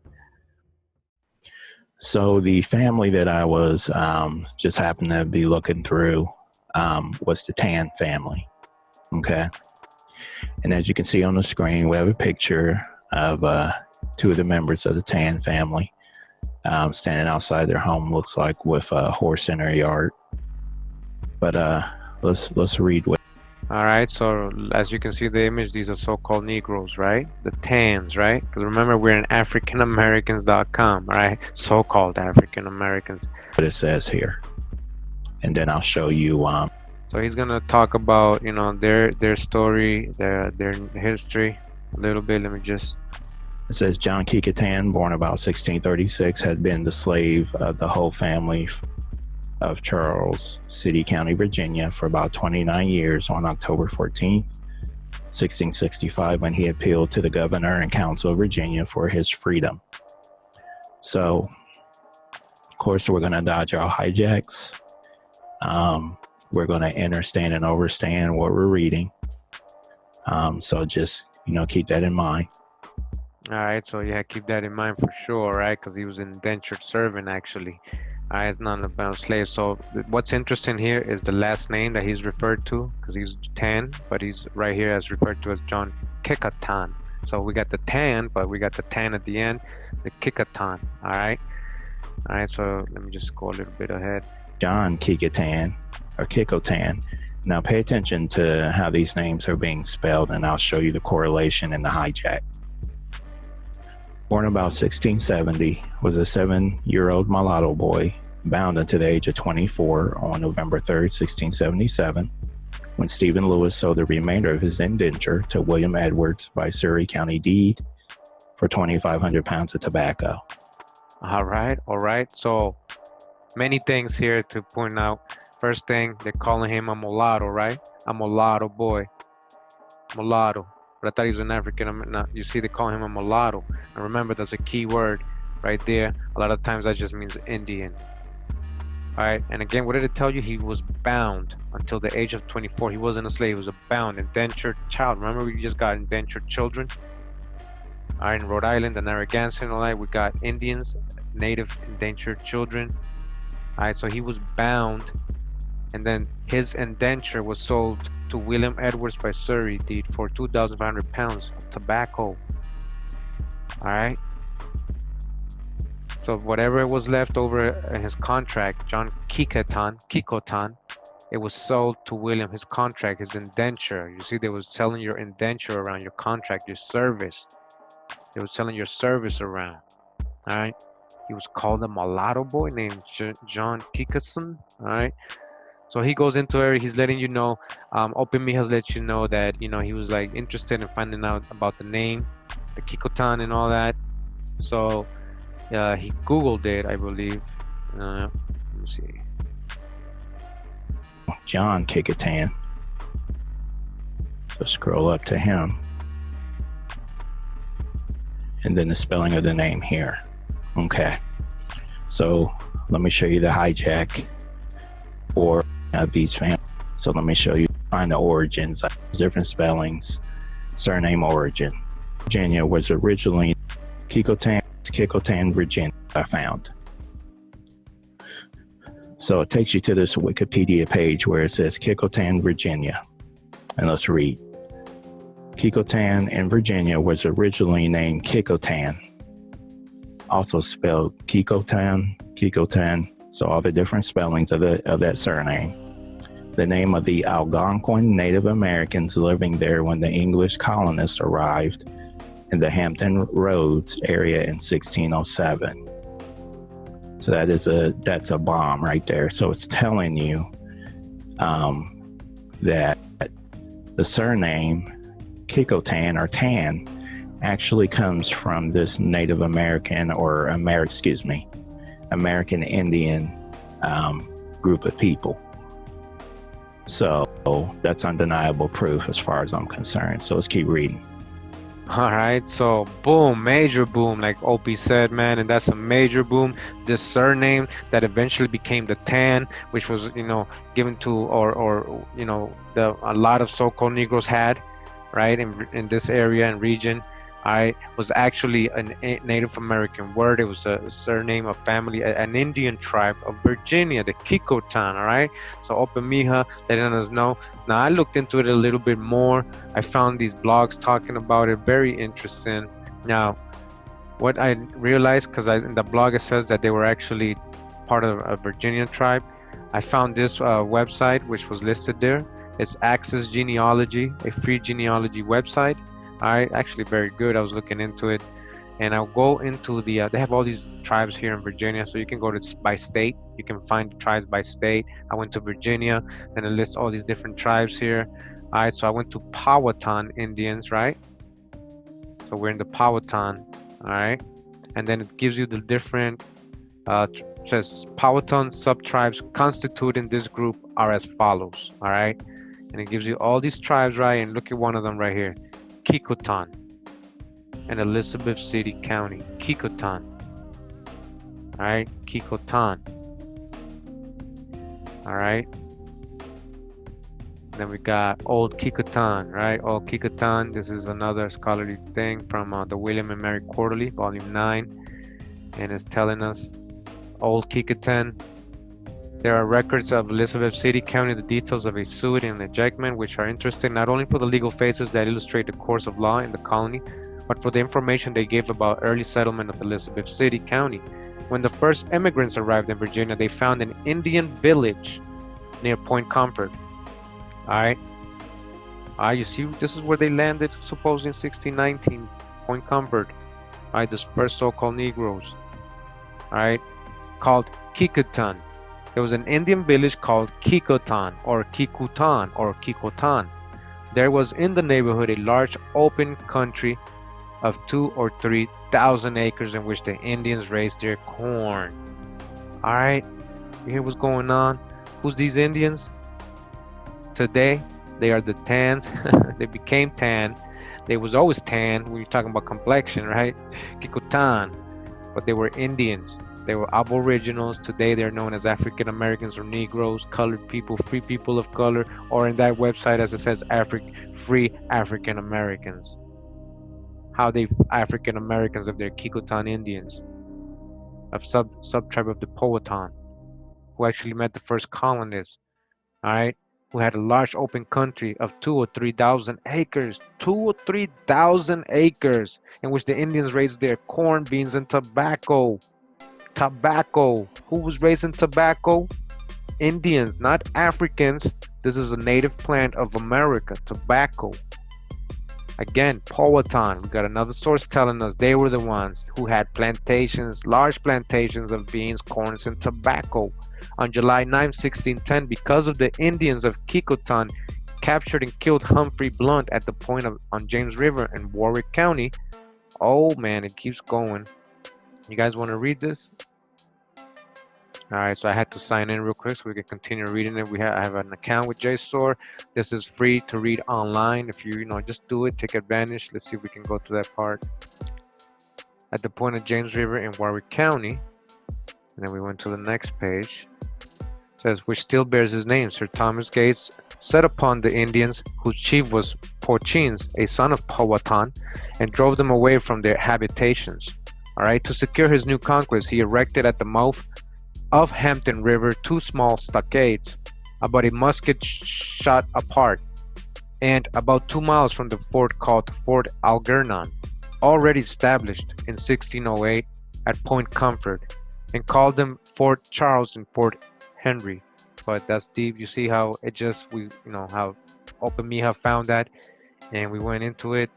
So the family that I was just happened to be looking through was the Tann family. Okay, and as you can see on the screen, we have a picture of two of the members of the Tann family standing outside their home, looks like, with a horse in their yard. But let's read what. All right, so as you can see the image, these are so-called Negroes, right? The Tanns, right? Because remember, we're in AfricanAmericans.com, right? So-called African Americans. What it says here, and then I'll show you. So he's gonna talk about their story, their history a little bit. Let me just It says John Kecoughtan, born about 1636, had been the slave of the whole family of Charles City County, Virginia, for about 29 years on October 14th, 1665, when he appealed to the governor and council of Virginia for his freedom. So, of course, we're going to dodge all hijacks. We're going to understand and overstand what we're reading. So just, keep that in mind. All right, so yeah, keep that in mind for sure, right? Because he was an indentured servant, actually. All right, it's not about slave. So what's interesting here is the last name that he's referred to, because he's Tann, but he's right here as referred to as John Kecoughtan. So we got the Tann, but we got the Tann at the end, the Kecoughtan. All right. All right, so let me just go a little bit ahead. John Kecoughtan, or Kecoughtan. Now pay attention to how these names are being spelled, and I'll show you the correlation in the hijack. Born about 1670, was a 7-year-old mulatto boy, bound until the age of 24 on November 3rd, 1677, when Stephen Lewis sold the remainder of his indenture to William Edwards by Surrey County deed for 2,500 pounds of tobacco. All right. So many things here to point out. First thing, they're calling him a mulatto, right? A mulatto boy. Mulatto. But I thought he was an African. You see, they call him a mulatto. And remember, that's a key word right there. A lot of times that just means Indian. All right. And again, what did it tell you? He was bound until the age of 24. He wasn't a slave. He was a bound, indentured child. Remember, we just got indentured children. All right, in Rhode Island, the Narragansett and all that, we got Indians, native indentured children. All right, so he was bound, and then his indenture was sold to William Edwards by Surrey deed for 2,500 pounds of tobacco. All right. So whatever was left over in his contract, John Kecoughtan, it was sold to William, his contract, his indenture. You see, they was selling your indenture around, your contract, your service. They were selling your service around. All right. He was called a mulatto boy named John Kecoughtan. All right. So he goes into it. He's letting you know. Open Me has let you know that he was like interested in finding out about the name, the Kecoughtan and all that. So he Googled it, I believe. Let me see. John Kecoughtan. So scroll up to him. And then the spelling of the name here. Okay. So let me show you the hijack for these families. So let me show you, find the origins, different spellings, surname origin. Virginia was originally Kecoughtan, Virginia, I found. So it takes you to this Wikipedia page where it says Kecoughtan, Virginia. And let's read. Kecoughtan in Virginia was originally named Kecoughtan, also spelled Kecoughtan, so all the different spellings of that surname. The name of the Algonquin Native Americans living there when the English colonists arrived in the Hampton Roads area in 1607. So that's a bomb right there. So it's telling you that the surname Kecoughtan or Tann actually comes from this Native American or American Indian group of people. So that's undeniable proof as far as I'm concerned. So let's keep reading. All right, so boom, major boom, like Opie said, man, and that's a major boom. This surname that eventually became the Tann, which was, given to or a lot of so-called Negroes had, right, in this area and region. Was actually a Native American word. It was a surname of family, an Indian tribe of Virginia, the Kecoughtan, all right? So Open Mija letting us know. Now, I looked into it a little bit more. I found these blogs talking about it, very interesting. Now, what I realized, because in the blog it says that they were actually part of a Virginian tribe. I found this website, which was listed there. It's Access Genealogy, a free genealogy website. Actually very good. I was looking into it, and I'll go into they have all these tribes here in Virginia, so you can go to by state. You can find the tribes by state. I went to Virginia, and it lists all these different tribes here. So I went to Powhatan Indians, right? So we're in the Powhatan, all right? And then it gives you the different, says Powhatan sub-tribes constituting this group are as follows, all right? And it gives you all these tribes, right? And look at one of them right here, Kecoughtan in Elizabeth City County, Kecoughtan, all right? Kecoughtan, all right? Then we got Old Kecoughtan, right? Old Kecoughtan. This is another scholarly thing from the William and Mary Quarterly, Volume 9. And it's telling us Old Kecoughtan. There are records of Elizabeth City County, the details of a suit and ejectment, which are interesting not only for the legal phases that illustrate the course of law in the colony, but for the information they gave about early settlement of Elizabeth City County. When the first immigrants arrived in Virginia, they found an Indian village near Point Comfort. All right. You see, this is where they landed, supposedly in 1619, Point Comfort. All right, this first so-called Negroes. All right, called Kecoughtan. There was an Indian village called Kecoughtan or Kecoughtan. There was in the neighborhood a large open country of 2,000 or 3,000 acres in which the Indians raised their corn. All right, you hear what's going on? Who's these Indians? Today, they are the Tanns. They became Tann. They was always Tann when you're talking about complexion, right? Kecoughtan. But they were Indians. They were aboriginals. Today, they're known as African Americans or Negroes, colored people, free people of color, or in that website, as it says, free African Americans. How they African Americans of their Kecoughtan Indians, of sub-tribe of the Powhatan, who actually met the first colonists, all right? Who had a large open country of 2,000 or 3,000 acres, 2,000 or 3,000 acres, in which the Indians raised their corn, beans, and tobacco. Tobacco. Who was raising tobacco? Indians, not Africans. This is a native plant of America, tobacco. Again, Powhatan. We got another source telling us they were the ones who had plantations, large plantations of beans, corns, and tobacco. On July 9, 1610, because of the Indians of Kecoughtan captured and killed Humphrey Blunt at the point on James River in Warwick County. Oh man, it keeps going. You guys want to read this? All right, so I had to sign in real quick so we can continue reading it. I have an account with JSTOR. This is free to read online. If you just do it, take advantage. Let's see if we can go to that part. At the point of James River in Warwick County, and then we went to the next page. It says, which still bears his name. Sir Thomas Gates set upon the Indians, whose chief was Porchins, a son of Powhatan, and drove them away from their habitations. All right, to secure his new conquest, he erected at the mouth of Hampton River 2 small stockades, about a musket shot apart, and about 2 miles from the fort called Fort Algernon, already established in 1608 at Point Comfort, and called them Fort Charles and Fort Henry. But that's deep. You see how it just how Open Mija found that, and we went into it,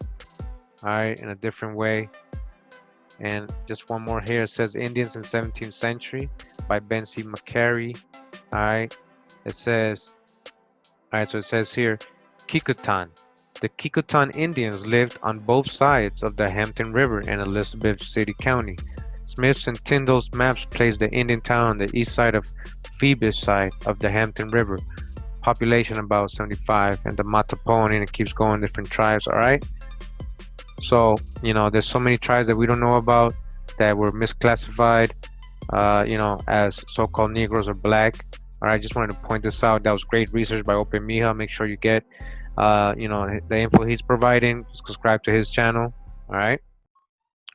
all right, in a different way. And just one more here. It says Indians in 17th century by Ben C. McCary. All right. It says, all right, so it says here, Kecoughtan. The Kecoughtan Indians lived on both sides of the Hampton River in Elizabeth City County. Smith's and Tyndall's maps place the Indian town on the east side of Phoebus side of the Hampton River. Population about 75, and the Mattaponi, and it keeps going, different tribes, all right? So, there's so many tribes that we don't know about that were misclassified, as so-called Negroes or black. All right, I just wanted to point this out. That was great research by Open Mija. Make sure you get, the info he's providing. Subscribe to his channel. All right.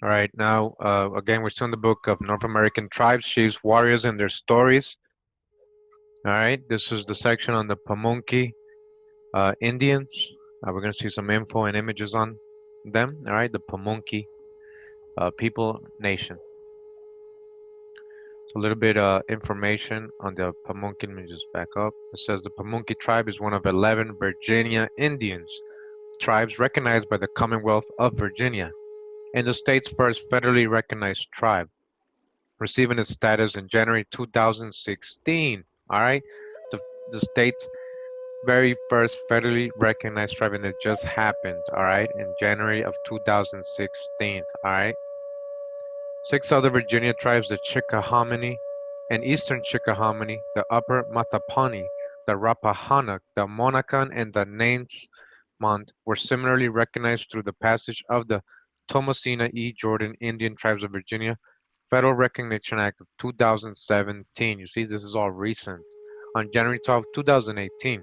All right. Now, again, we're still in the book of North American tribes, chiefs, warriors, and their stories. All right. This is the section on the Pamunkey Indians. We're going to see some info and images on them. All right, the Pamunkey people nation. So a little bit information on the Pamunkey. Let me just back up. It says the Pamunkey Tribe is one of 11 Virginia Indians tribes recognized by the Commonwealth of Virginia, and the state's first federally recognized tribe, receiving its status in January 2016. All right, the state's very first federally recognized tribe, and it just happened, all right, in January of 2016, all right. 6 other Virginia tribes, the Chickahominy and Eastern Chickahominy, the Upper Mattaponi, the Rappahannock, the Monacan, and the N.A.A.S, were similarly recognized through the passage of the Tomasina E. Jordan Indian Tribes of Virginia Federal Recognition Act of 2017. You see, this is all recent. On January 12, 2018,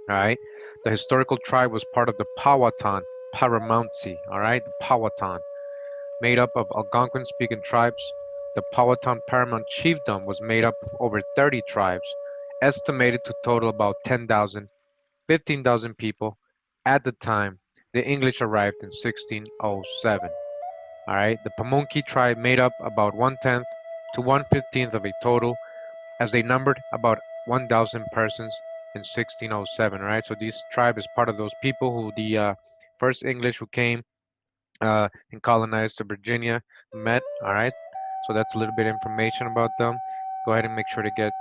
all right, the historical tribe was part of the Powhatan Paramountcy, all right, the Powhatan, made up of Algonquin-speaking tribes. The Powhatan Paramount Chiefdom was made up of over 30 tribes, estimated to total about 10,000, 15,000 people at the time the English arrived in 1607. All right, the Pamunkey Tribe made up about 1/10 to 1/15 of a total, as they numbered about 1,000 persons in 1607. All right, so this tribe is part of those people who the first English who came and colonized Virginia met. All right, so that's a little bit of information about them. Go ahead and make sure to get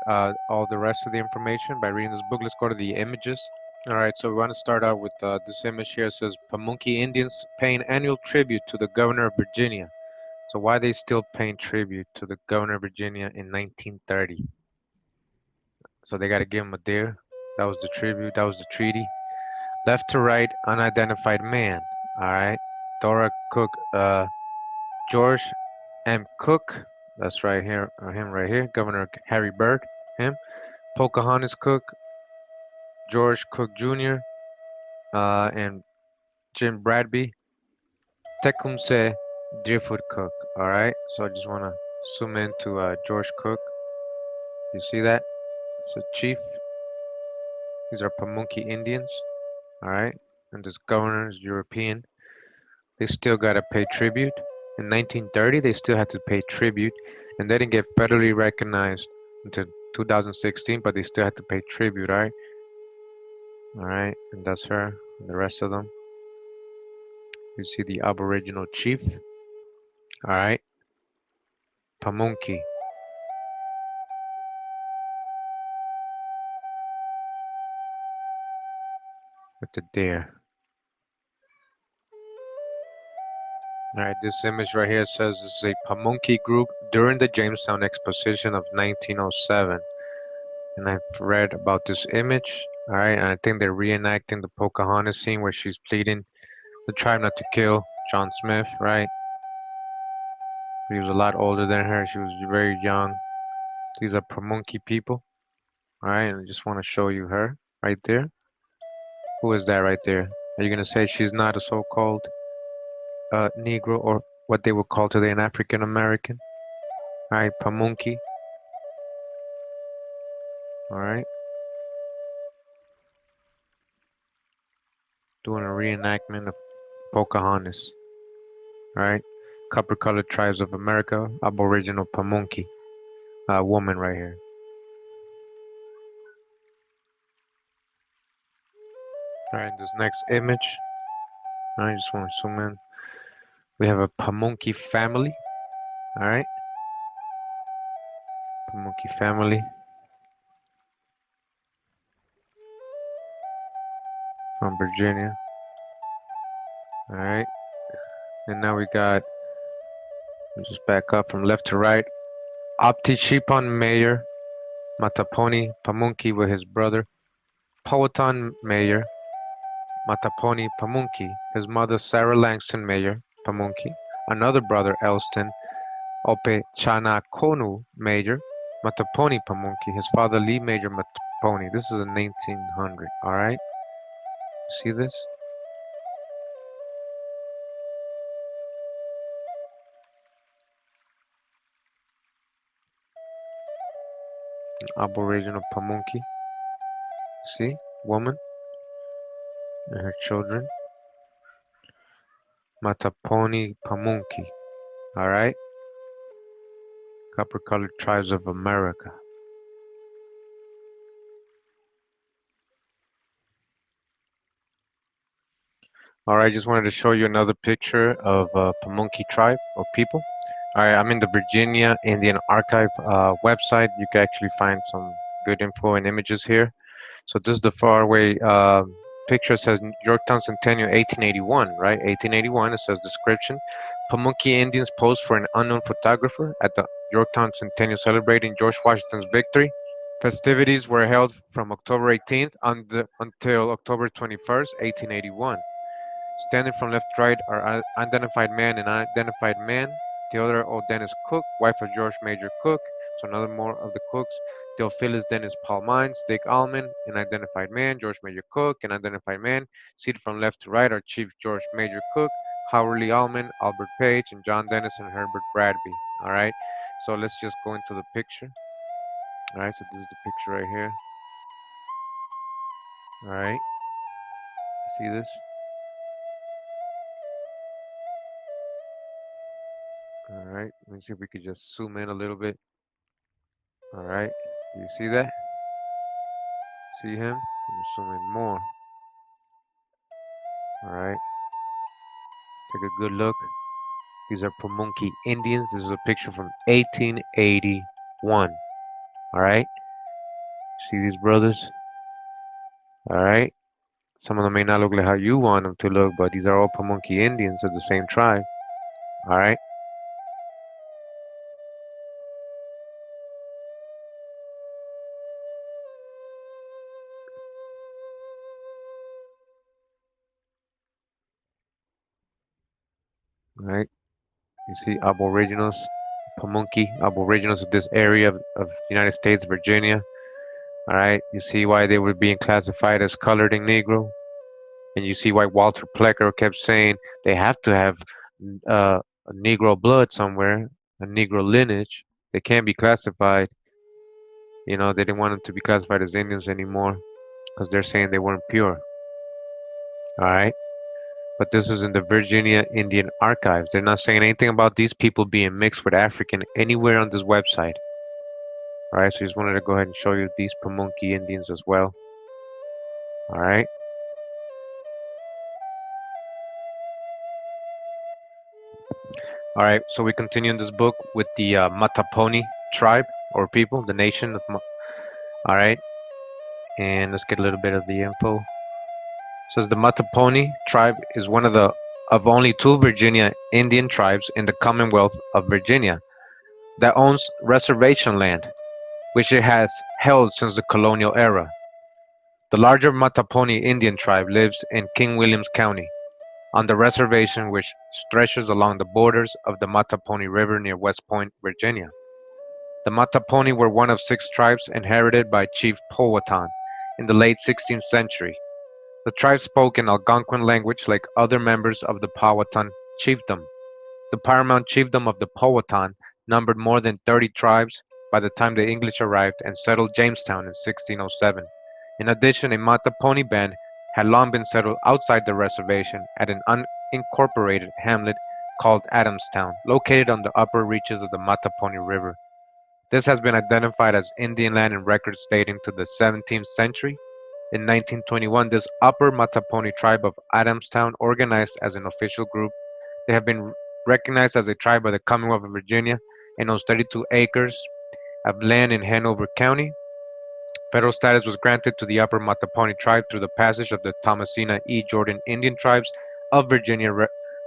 all the rest of the information by reading this book. Let's go to the images. All right, so we want to start out with this image here. It says Pamunkey Indians paying annual tribute to the governor of Virginia. So why are they still paying tribute to the governor of Virginia in 1930? So they got to give him a deer. That was the tribute. That was the treaty. Left to right, unidentified man. All right, Dora Cook, George M. Cook. That's right here, him right here. Governor Harry Byrd, him. Pocahontas Cook, George Cook Jr., and Jim Bradby. Tecumseh Deerfoot Cook. All right, so I just want to zoom into George Cook. You see that? So chief. These are Pamunkey Indians. All right, and this governor is European. They still got to pay tribute. In 1930, they still had to pay tribute, and they didn't get federally recognized until 2016, but they still had to pay tribute, all right? All right, and that's her, and the rest of them. You see the aboriginal chief, all right? Pamunkey. With the deer. All right, this image right here says this is a Pamunkey group during the Jamestown Exposition of 1907. And I've read about this image, all right, and I think they're reenacting the Pocahontas scene where she's pleading the tribe not to kill John Smith, right? He was a lot older than her. She was very young. These are Pamunkey people, all right, and I just want to show you her right there. Who is that right there? Are you going to say she's not a so-called Negro, or what they would call today an African American? All right, Pamunkey. All right. Doing a reenactment of Pocahontas. All right. Copper-colored tribes of America, aboriginal Pamunkey woman right here. All right, this next image, I just want to zoom in. We have a Pamunkey family. All right, Pamunkey family from Virginia. All right, and now we got, just back up from left to right. Optichipan Mayor Mattaponi Pamunkey with his brother. Powhatan Mayor Mattaponi Pamunkey, his mother Sarah Langston Mayor Pamunkey, another brother Elston Opechanaconu Major Mattaponi Pamunkey, his father Lee Major Mattaponi. This is in 1900, all right? See this? Aboriginal Pamunkey. See? Woman and her children. Mattaponi Pamunkey. All right? Copper-colored tribes of America. All right, just wanted to show you another picture of Pamunkey tribe of people. All right, I'm in the Virginia Indian Archive website. You can actually find some good info and images here. So this is the faraway picture. Says Yorktown Centennial 1881, right? 1881. It says description. Pamunkey Indians posed for an unknown photographer at the Yorktown Centennial celebrating George Washington's victory. Festivities were held from October 18th until October 21st, 1881. Standing from left to right are unidentified man and unidentified man. Theodore O. Dennis Cook, wife of George Major Cook, so another more of the Cooks. Theophilus Dennis Paul Mines, Dick Allman, an identified man. George Major Cook, an identified man. Seated from left to right are Chief George Major Cook, Howard Lee Allman, Albert Page, and John Dennis and Herbert Bradby. All right, so let's just go into the picture. All right, so this is the picture right here. All right, see this? All right, let me see if we could just zoom in a little bit. All right, do you see that? See him? Let me zoom in more. All right, take a good look. These are Pamunkey Indians. This is a picture from 1881. All right, see these brothers? All right, some of them may not look like how you want them to look, but these are all Pamunkey Indians of the same tribe. All right. All right, you see aboriginals, Pamunkey, aboriginals of this area of United States, Virginia. All right, you see why they were being classified as colored and Negro, and you see why Walter Plecker kept saying they have to have a Negro blood somewhere, a Negro lineage. They can't be classified. You know, they didn't want them to be classified as Indians anymore because they're saying they weren't pure. All right, but this is in the Virginia Indian Archives. They're not saying anything about these people being mixed with African anywhere on this website. All right, so just wanted to go ahead and show you these Pamunkey Indians as well. All right. All right, so we continue in this book with the Mattaponi tribe or people, the nation of. All right, and let's get a little bit of the info. It says the Mattaponi tribe is one of only two Virginia Indian tribes in the Commonwealth of Virginia that owns reservation land, which it has held since the colonial era. The larger Mattaponi Indian tribe lives in King Williams County, on the reservation which stretches along the borders of the Mattaponi River near West Point, Virginia. The Mattaponi were one of 6 tribes inherited by Chief Powhatan in the late 16th century. The tribe spoke an Algonquin language like other members of the Powhatan chiefdom. The paramount chiefdom of the Powhatan numbered more than 30 tribes by the time the English arrived and settled Jamestown in 1607. In addition, a Mattaponi band had long been settled outside the reservation at an unincorporated hamlet called Adamstown, located on the upper reaches of the Mattaponi River. This has been identified as Indian land in records dating to the 17th century. In 1921, this upper Mattaponi tribe of Adamstown organized as an official group. They have been recognized as a tribe by the Commonwealth of Virginia and owns 32 acres of land in Hanover County. Federal status was granted to the Upper Mattaponi tribe through the passage of the Thomasina E. Jordan Indian Tribes of Virginia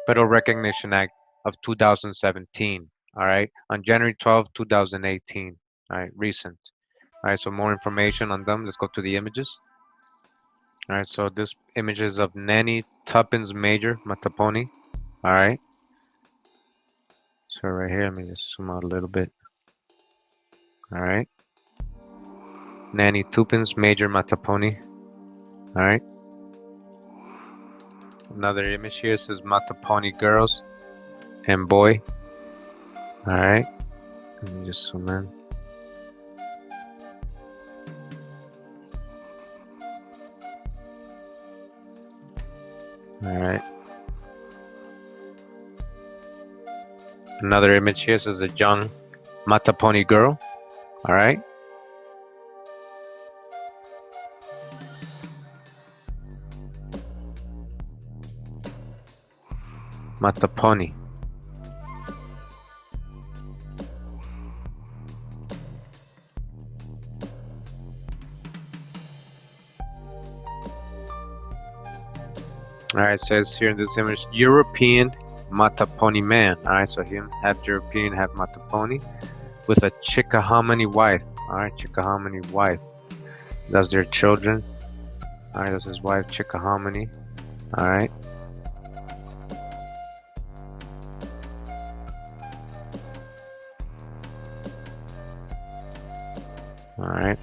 Federal Recognition Act of 2017. All right, on January 12, 2018. All right, recent. All right, so more information on them. Let's go to the images. All right, so this image is of Nanny Tuppence Major Mattaponi. All right. So right here, let me just zoom out a little bit. All right. Nanny Tuppence Major Mattaponi. All right. Another image here says Mattaponi girls and boy. All right. Let me just zoom in. All right. Another image here says a young Mattaponi girl. All right. Mattaponi. All right, it says here in this image, European Mattaponi man. All right, so him half European, half Mattaponi, with a Chickahominy wife. All right, Chickahominy wife. That's their children. All right, that's his wife, Chickahominy. All right. All right.